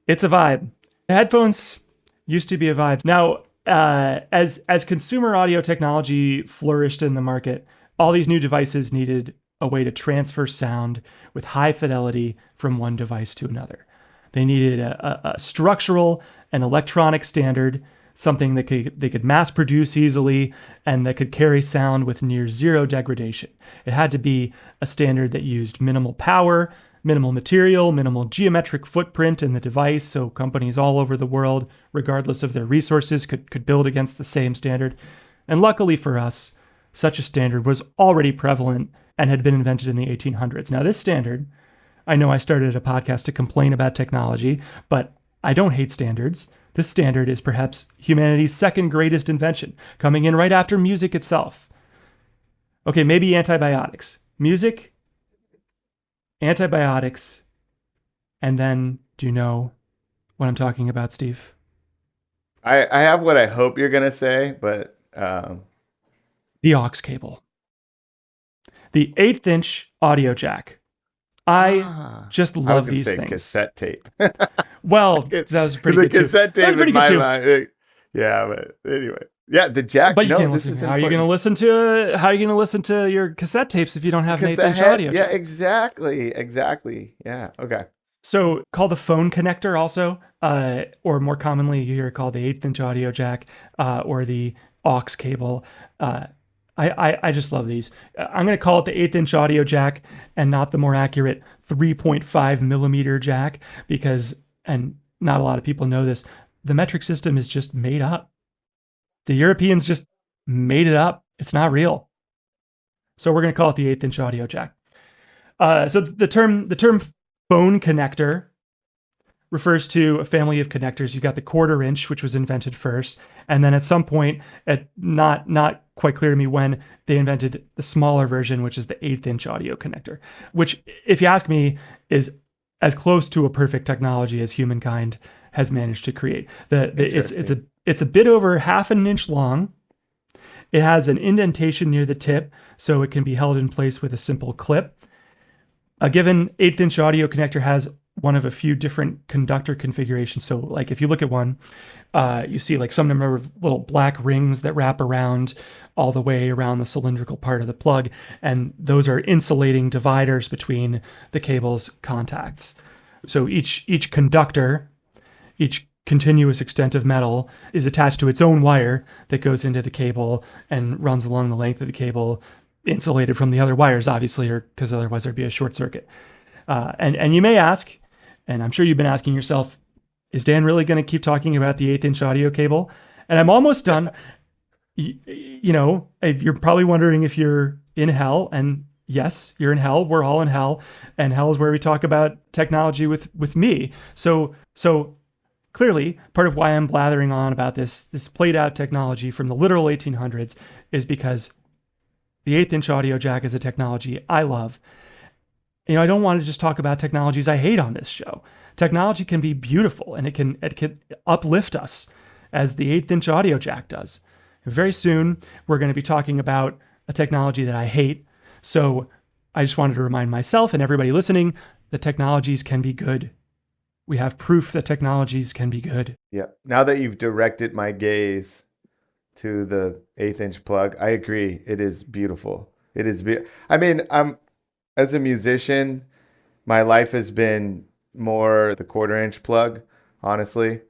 vibe. Headphones used to be a vibe. Now, as consumer audio technology flourished in the market, all these new devices needed a way to transfer sound with high fidelity from one device to another. They needed a structural and electronic standard something that they could mass produce easily and that could carry sound with near zero degradation. It had to be a standard that used minimal power, minimal material, minimal geometric footprint in the device, so companies all over the world, regardless of their resources, could build against the same standard. And luckily for us, such a standard was already prevalent and had been invented in the 1800s. Now, this standard, I know I started a podcast to complain about technology, but I don't hate standards. This standard is perhaps humanity's second greatest invention, coming in right after music itself. Okay, maybe antibiotics. Music, antibiotics, and then do you know what I'm talking about, Steve? I have what I hope you're gonna say, but The aux cable. The 1/8-inch audio jack. I just I was love gonna these say things. cassette tape. Well, that was pretty The good cassette too. That was tape pretty in good my too. mind. Yeah, but anyway, yeah, the jack. But you No, can't this listen. is How are you important. going to listen to? How are you going to listen to your cassette tapes if you don't have an Because the 1/8-inch head. audio Yeah, jack? exactly. Yeah. Okay. So called the phone connector also, or more commonly you hear it called the 1/8-inch audio jack, or the aux cable. I just love these. I'm going to call it the 1/8-inch audio jack and not the more accurate 3.5 millimeter jack because, and not a lot of people know this, the metric system is just made up. The Europeans just made it up. It's not real. So we're going to call it the 1/8-inch audio jack. So the term phone connector refers to a family of connectors. You've got the 1/4 inch, which was invented first, and then at some point, at not quite clear to me when, they invented the smaller version, which is the 1/8-inch audio connector, which, if you ask me, is as close to a perfect technology as humankind has managed to create. It's a bit over 1/2 inch long. It has an indentation near the tip, so it can be held in place with a simple clip. A given 1/8-inch audio connector has one of a few different conductor configurations. So like if you look at one, you see like some number of little black rings that wrap around all the way around the cylindrical part of the plug. And those are insulating dividers between the cable's contacts. So each conductor, each continuous extent of metal is attached to its own wire that goes into the cable and runs along the length of the cable, insulated from the other wires, obviously, or because otherwise there'd be a short circuit. And you may ask, and I'm sure you've been asking yourself, is Dan really going to keep talking about the 1/8-inch audio cable? And I'm almost done. You know, you're probably wondering if you're in hell, and yes, you're in hell. We're all in hell, and hell is where we talk about technology with me. So clearly, part of why I'm blathering on about this played out technology from the literal 1800s is because the 1/8-inch audio jack is a technology I love. You know, I don't want to just talk about technologies I hate on this show. Technology can be beautiful and it can uplift us as the 1/8-inch audio jack does. Very soon, we're going to be talking about a technology that I hate. So I just wanted to remind myself and everybody listening that technologies can be good. We have proof that technologies can be good. Yeah. Now that you've directed my gaze to the 1/8-inch plug, I agree. It is beautiful. It is. I mean, as a musician, my life has been more the 1/4-inch plug, honestly.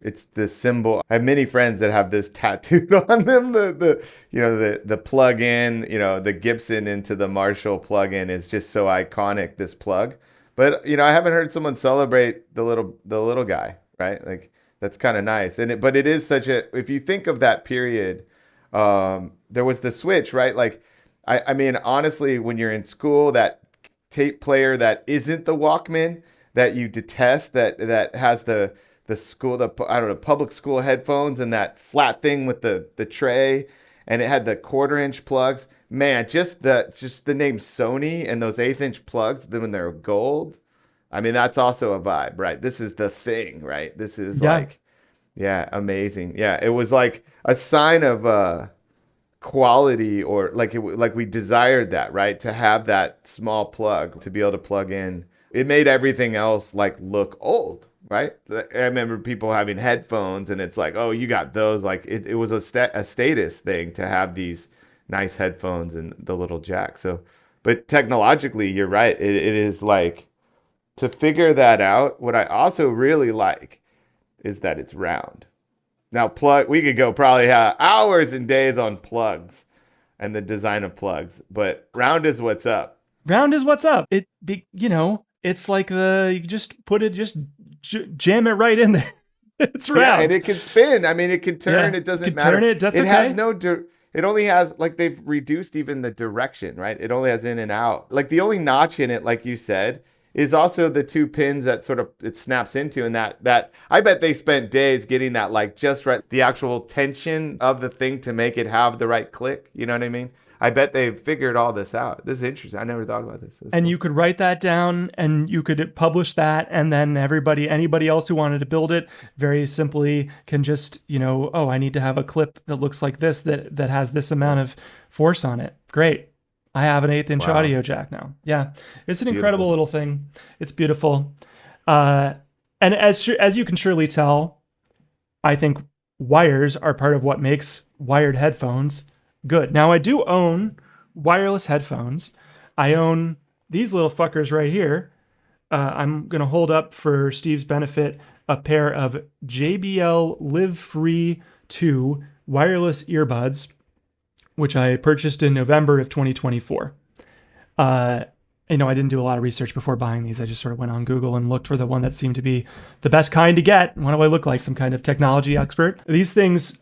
It's the symbol. I have many friends that have this tattooed on them. The plug-in, the Gibson into the Marshall plug-in is just so iconic, this plug. But I haven't heard someone celebrate the little guy, right? Like that's kind of nice. But it is such a, if you think of that period, there was the switch, right? Like I mean, honestly, when you're in school, that tape player that isn't the Walkman that you detest, that has the public school headphones and that flat thing with the tray, and it had the 1/4-inch plugs. Man, just the name Sony and those 1/8-inch plugs, when they're gold. I mean, that's also a vibe, right? This is the thing, right? This is amazing. Yeah, it was like a sign of quality, or like we desired that, right? To have that small plug to be able to plug in. It made everything else like look old, right? I remember people having headphones and it's like, oh, you got those. Like it was a status thing to have these nice headphones and the little jack. So, but technologically, you're right. It is like, to figure that out. What I also really like is that it's round. Now, we could go probably hours and days on plugs and the design of plugs, but round is what's up. Round is what's up. It's like you just put it, just jam it right in there. It's round. Yeah, and it can spin. I mean, it can turn. It doesn't matter. Turn it. That's it okay. has no. It only has, like, they've reduced even the direction, right? It only has in and out. Like, the only notch in it, like you said, is also the two pins that sort of it snaps into, and that I bet they spent days getting that, like, just right, the actual tension of the thing to make it have the right click. You know what I mean? I bet they figured all this out. This is interesting. I never thought about this. And cool. You could write that down and you could publish that, and then anybody else who wanted to build it very simply can just, I need to have a clip that looks like this, that has this amount of force on it. Great. I have an 1/8 inch audio jack now. Yeah. It's an incredible little thing. It's beautiful. And as you can surely tell, I think wires are part of what makes wired headphones good. Now, I do own wireless headphones. I own these little fuckers right here. I'm going to hold up for Steve's benefit a pair of JBL Live Free 2 wireless earbuds, which I purchased in November of 2024. I didn't do a lot of research before buying these. I just sort of went on Google and looked for the one that seemed to be the best kind to get. What do I look like? Some kind of technology expert? These things,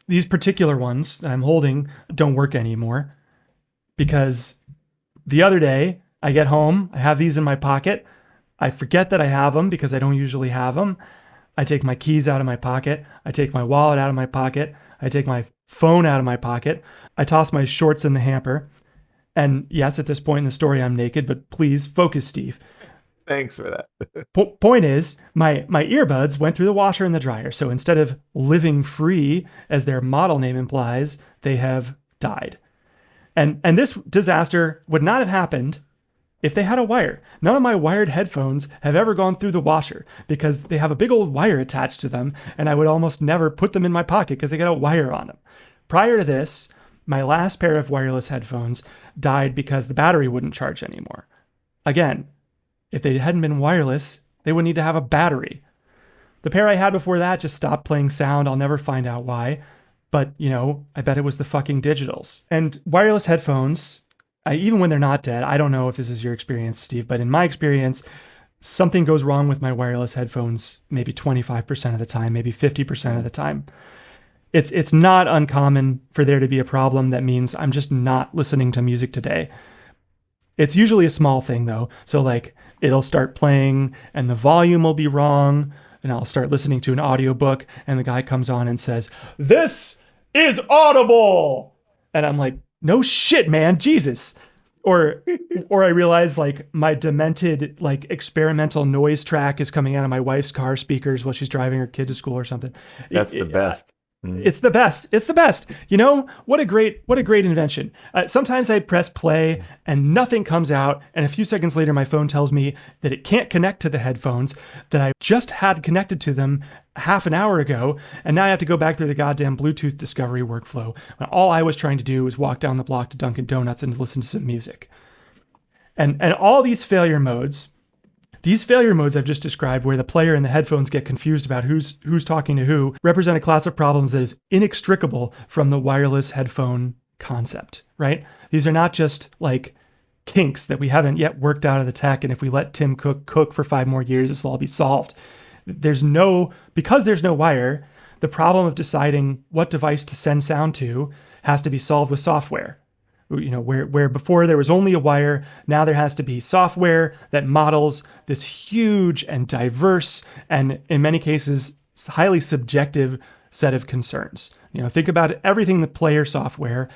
these particular ones that I'm holding don't work anymore because the other day I get home, I have these in my pocket. I forget that I have them because I don't usually have them. I take my keys out of my pocket. I take my wallet out of my pocket. I take my phone out of my pocket. I toss my shorts in the hamper. And yes, at this point in the story, I'm naked, but please focus, Steve. Thanks for that. Point is, my earbuds went through the washer and the dryer. So instead of living free, as their model name implies, they have died. And this disaster would not have happened if they had a wire. None of my wired headphones have ever gone through the washer because they have a big old wire attached to them, and I would almost never put them in my pocket because they got a wire on them. Prior to this, my last pair of wireless headphones died because the battery wouldn't charge anymore. Again, if they hadn't been wireless, they would need to have a battery. The pair I had before that just stopped playing sound. I'll never find out why. But, I bet it was the fucking digitals. And wireless headphones, even when they're not dead, I don't know if this is your experience, Steve, but in my experience, something goes wrong with my wireless headphones maybe 25% of the time, maybe 50% of the time. It's not uncommon for there to be a problem that means I'm just not listening to music today. It's usually a small thing though. So like it'll start playing and the volume will be wrong, and I'll start listening to an audiobook and the guy comes on and says, "This is audible." And I'm like, "No shit, man, Jesus." Or I realize like my demented like experimental noise track is coming out of my wife's car speakers while she's driving her kid to school or something. That's the best. It's the best. It's the best. What a great invention. Sometimes I press play and nothing comes out. And a few seconds later, my phone tells me that it can't connect to the headphones that I just had connected to them half an hour ago. And now I have to go back through the goddamn Bluetooth discovery workflow. When all I was trying to do was walk down the block to Dunkin' Donuts and listen to some music. And all these failure modes I've just described, where the player and the headphones get confused about who's talking to who, represent a class of problems that is inextricable from the wireless headphone concept, right? These are not just like kinks that we haven't yet worked out of the tech, and if we let Tim Cook for 5 more years, this will all be solved. Because there's no wire, the problem of deciding what device to send sound to has to be solved with software. Where before there was only a wire, now there has to be software that models this huge and diverse and in many cases highly subjective set of concerns. Think about everything the player software,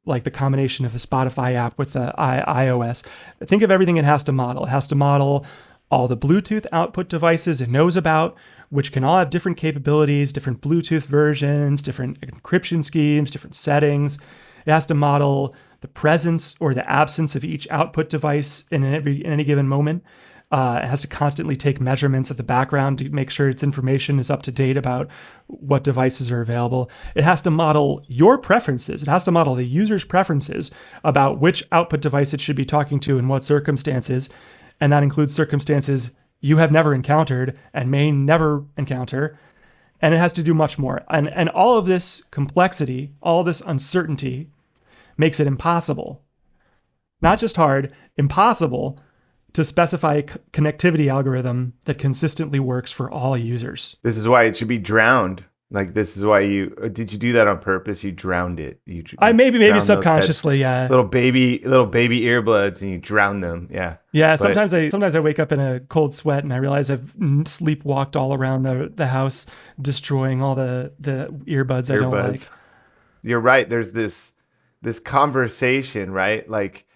like the combination of the Spotify app with the iOS. Think of everything it has to model. It has to model all the Bluetooth output devices it knows about, which can all have different capabilities, different Bluetooth versions, different encryption schemes, different settings. It has to model the presence or the absence of each output device in any given moment. It has to constantly take measurements of the background to make sure its information is up to date about what devices are available. It has to model your preferences. It has to model the user's preferences about which output device it should be talking to in what circumstances. And that includes circumstances you have never encountered and may never encounter. And it has to do much more. And all of this complexity, all this uncertainty makes it impossible, not just hard, impossible to specify a connectivity algorithm that consistently works for all users. This is why it should be drowned. Like, this is why did you do that on purpose? You drowned it. I maybe drowned subconsciously, yeah. Little baby earbuds, and you drown them. Yeah. Yeah, sometimes I wake up in a cold sweat and I realize I've sleepwalked all around the house, destroying all the earbuds I don't like. You're right. There's this conversation, right? Like,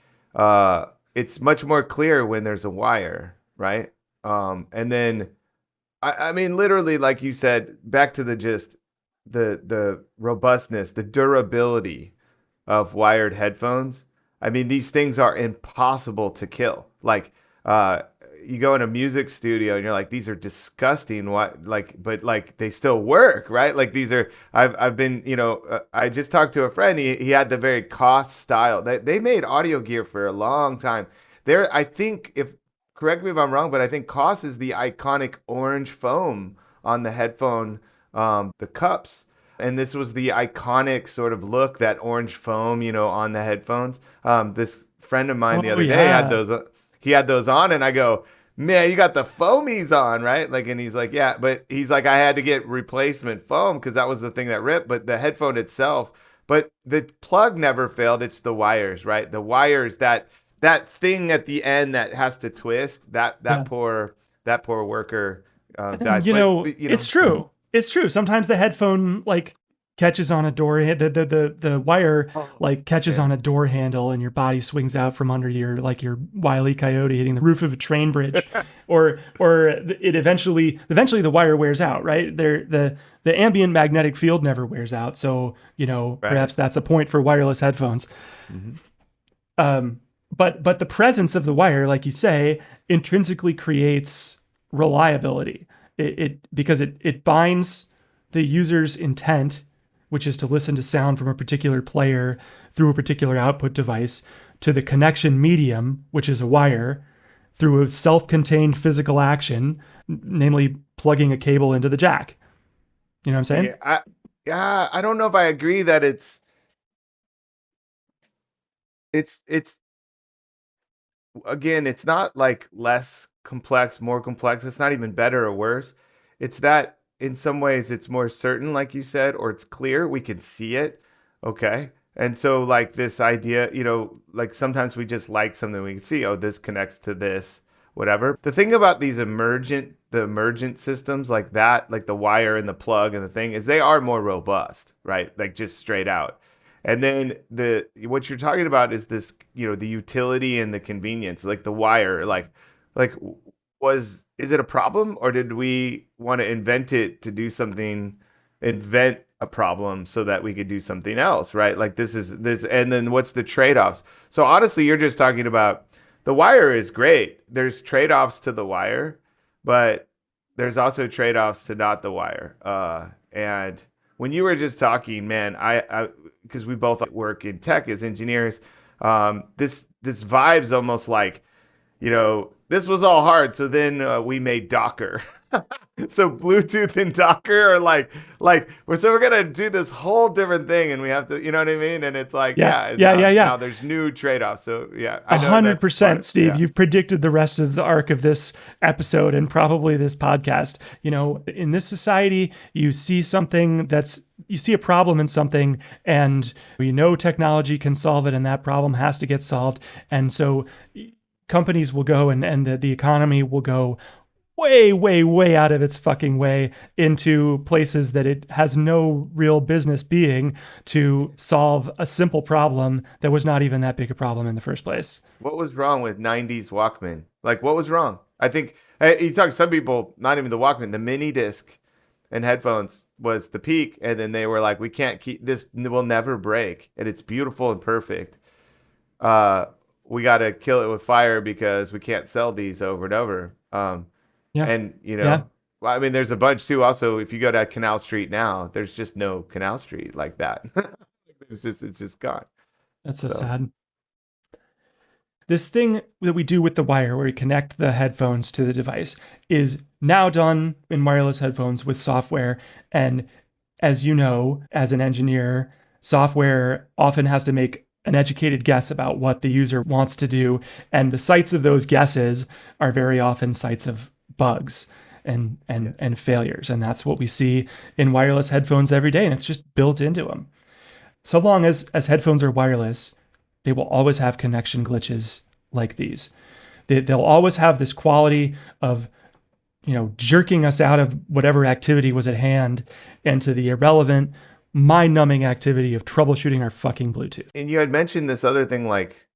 it's much more clear when there's a wire, right? And then, I mean, literally, like you said, back to the gist, the robustness, the durability of wired headphones. I mean, these things are impossible to kill. Like, you go in a music studio and you're like, these are disgusting. What, like, but like they still work, right? Like, these are. I've been, I just talked to a friend. He had the very Koss style. They made audio gear for a long time. I think, if correct me if I'm wrong, but I think Koss is the iconic orange foam on the headphone, the cups. And this was the iconic sort of look, that orange foam, on the headphones. This friend of mine the other day had those. He had those on, and I go, man, you got the foamies on, right? Like, and he's like, yeah, but he's like, I had to get replacement foam because that was the thing that ripped. But the headphone itself, but the plug never failed. It's the wires, right? The wires, that thing at the end that has to twist. That poor worker died. It's true. It's true. Sometimes the headphone catches on a door. The wire catches on a door handle, and your body swings out from under your Wile E. Coyote hitting the roof of a train bridge, or it eventually the wire wears out. Right there, the ambient magnetic field never wears out. So perhaps that's a point for wireless headphones. Mm-hmm. But the presence of the wire, like you say, intrinsically creates reliability. Because it binds the user's intent, which is to listen to sound from a particular player through a particular output device, to the connection medium, which is a wire, through a self-contained physical action, namely plugging a cable into the jack. You know what I'm saying? I don't know if I agree that it's again, it's not like less complex, more complex. It's not even better or worse. It's that in some ways it's more certain, like you said, or it's clear. We can see it. Okay. And so like this idea, like sometimes we just like something we can see, oh, this connects to this, whatever. The thing about these emergent systems like that, like the wire and the plug and the thing, is they are more robust, right? Like just straight out. And then what you're talking about is this, the utility and the convenience, like the wire, is it a problem, or did we want to invent it to do something, invent a problem so that we could do something else, right? Like this, and then what's the trade-offs? So honestly, you're just talking about the wire is great. There's trade-offs to the wire, but there's also trade-offs to not the wire. And when you were just talking, man, I because we both work in tech as engineers, this vibe's almost like, this was all hard. So then we made Docker. So Bluetooth and Docker are so we're going to do this whole different thing, and we have to, you know what I mean? And it's like, yeah. Now there's new trade-offs. So yeah, I know 100%, Steve. Yeah. You've predicted the rest of the arc of this episode and probably this podcast. In this society, you see a problem in something, and technology can solve it, and that problem has to get solved. And so companies will go and the economy will go way, way, way out of its fucking way into places that it has no real business being, to solve a simple problem that was not even that big a problem in the first place. What was wrong with 90s Walkman? Like, what was wrong? I think you talk to some people, not even the Walkman, the mini disc and headphones was the peak. And then they were like, we can't keep this, will never break. And it's beautiful and perfect. We got to kill it with fire because we can't sell these over and over. And, well, I mean, there's a bunch too. Also, if you go to Canal Street now, there's just no Canal Street like that. It's just gone. That's so sad. This thing that we do with the wire where we connect the headphones to the device is now done in wireless headphones with software. And as you know, as an engineer, software often has to make an educated guess about what the user wants to do. And the sites of those guesses are very often sites of bugs and failures. And that's what we see in wireless headphones every day. And it's just built into them. So long as headphones are wireless, they will always have connection glitches like these. They'll always have this quality of, jerking us out of whatever activity was at hand into the irrelevant, mind-numbing activity of troubleshooting our fucking Bluetooth. And you had mentioned this other thing, like,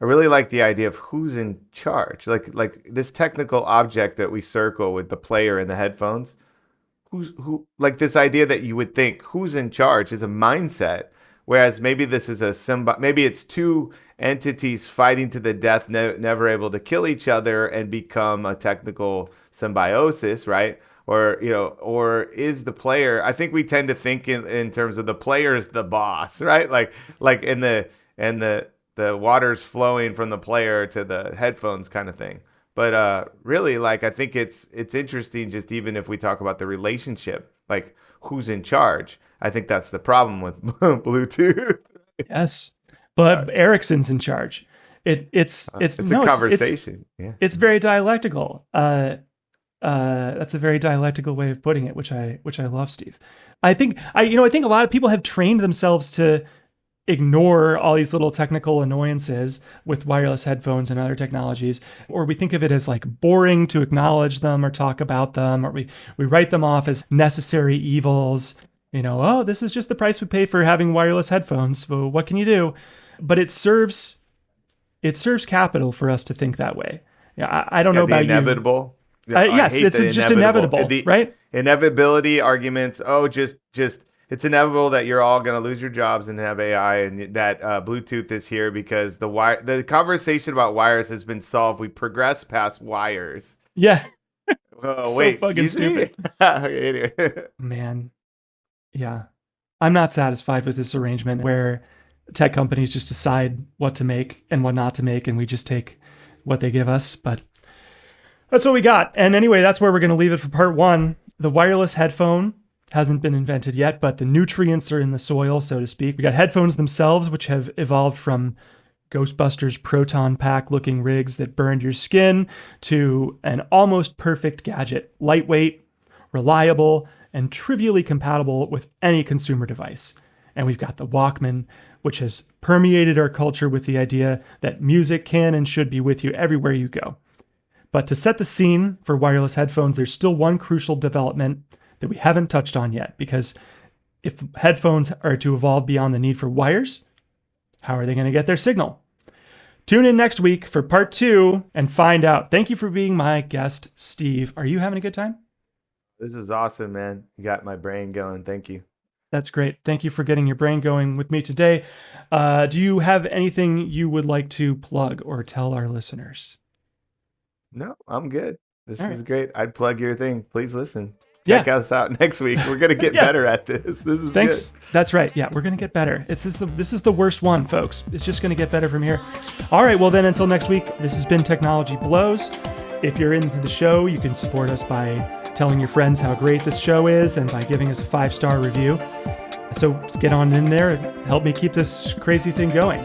I really like the idea of who's in charge. Like this technical object that we circle with the player and the headphones. Who like this idea that you would think who's in charge is a mindset. Whereas maybe this is maybe it's two entities fighting to the death, never able to kill each other and become a technical symbiosis, right? Or is the player? I think we tend to think in terms of the player is the boss, right? Like in the water's flowing from the player to the headphones kind of thing. But really, like I think it's interesting. Just even if we talk about the relationship, like who's in charge. I think that's the problem with Bluetooth. Yes, but Ericsson's in charge. It's a conversation. It's very dialectical. That's a very dialectical way of putting it, which I love, Steve. I think a lot of people have trained themselves to ignore all these little technical annoyances with wireless headphones and other technologies, or we think of it as like boring to acknowledge them or talk about them, or we write them off as necessary evils. This is just the price we pay for having wireless headphones. Well, what can you do? But it serves capital for us to think that way. I don't know about inevitable. you. Yes, it's just inevitable, right? Inevitability arguments. Oh, just it's inevitable that you're all going to lose your jobs and have AI, and that Bluetooth is here because the conversation about wires has been solved. We progress past wires. Yeah. Oh, wait, so fucking stupid. Man. Yeah. I'm not satisfied with this arrangement where tech companies just decide what to make and what not to make, and we just take what they give us. But that's what we got. And anyway, that's where we're going to leave it for part one. The wireless headphone hasn't been invented yet, but the nutrients are in the soil, so to speak. We got headphones themselves, which have evolved from Ghostbusters proton pack looking rigs that burned your skin to an almost perfect gadget, lightweight, reliable, and trivially compatible with any consumer device. And we've got the Walkman, which has permeated our culture with the idea that music can and should be with you everywhere you go. But to set the scene for wireless headphones, there's still one crucial development that we haven't touched on yet, because if headphones are to evolve beyond the need for wires, how are they going to get their signal? Tune in next week for part 2 and find out. Thank you for being my guest, Steve. Are you having a good time? This is awesome, man. You got my brain going. Thank you. That's great. Thank you for getting your brain going with me today. Do you have anything you would like to plug or tell our listeners? No, I'm good. This All is right. great. I'd plug your thing. Please listen. Check us out next week. We're going to get Yeah. better at this. This is Thanks. good. That's right. Yeah, we're going to get better. This is the worst one, folks. It's just going to get better from here. All right. Well, then until next week, this has been Technology Blows. If you're into the show, you can support us by telling your friends how great this show is and by giving us a 5-star review. So get on in there and help me keep this crazy thing going.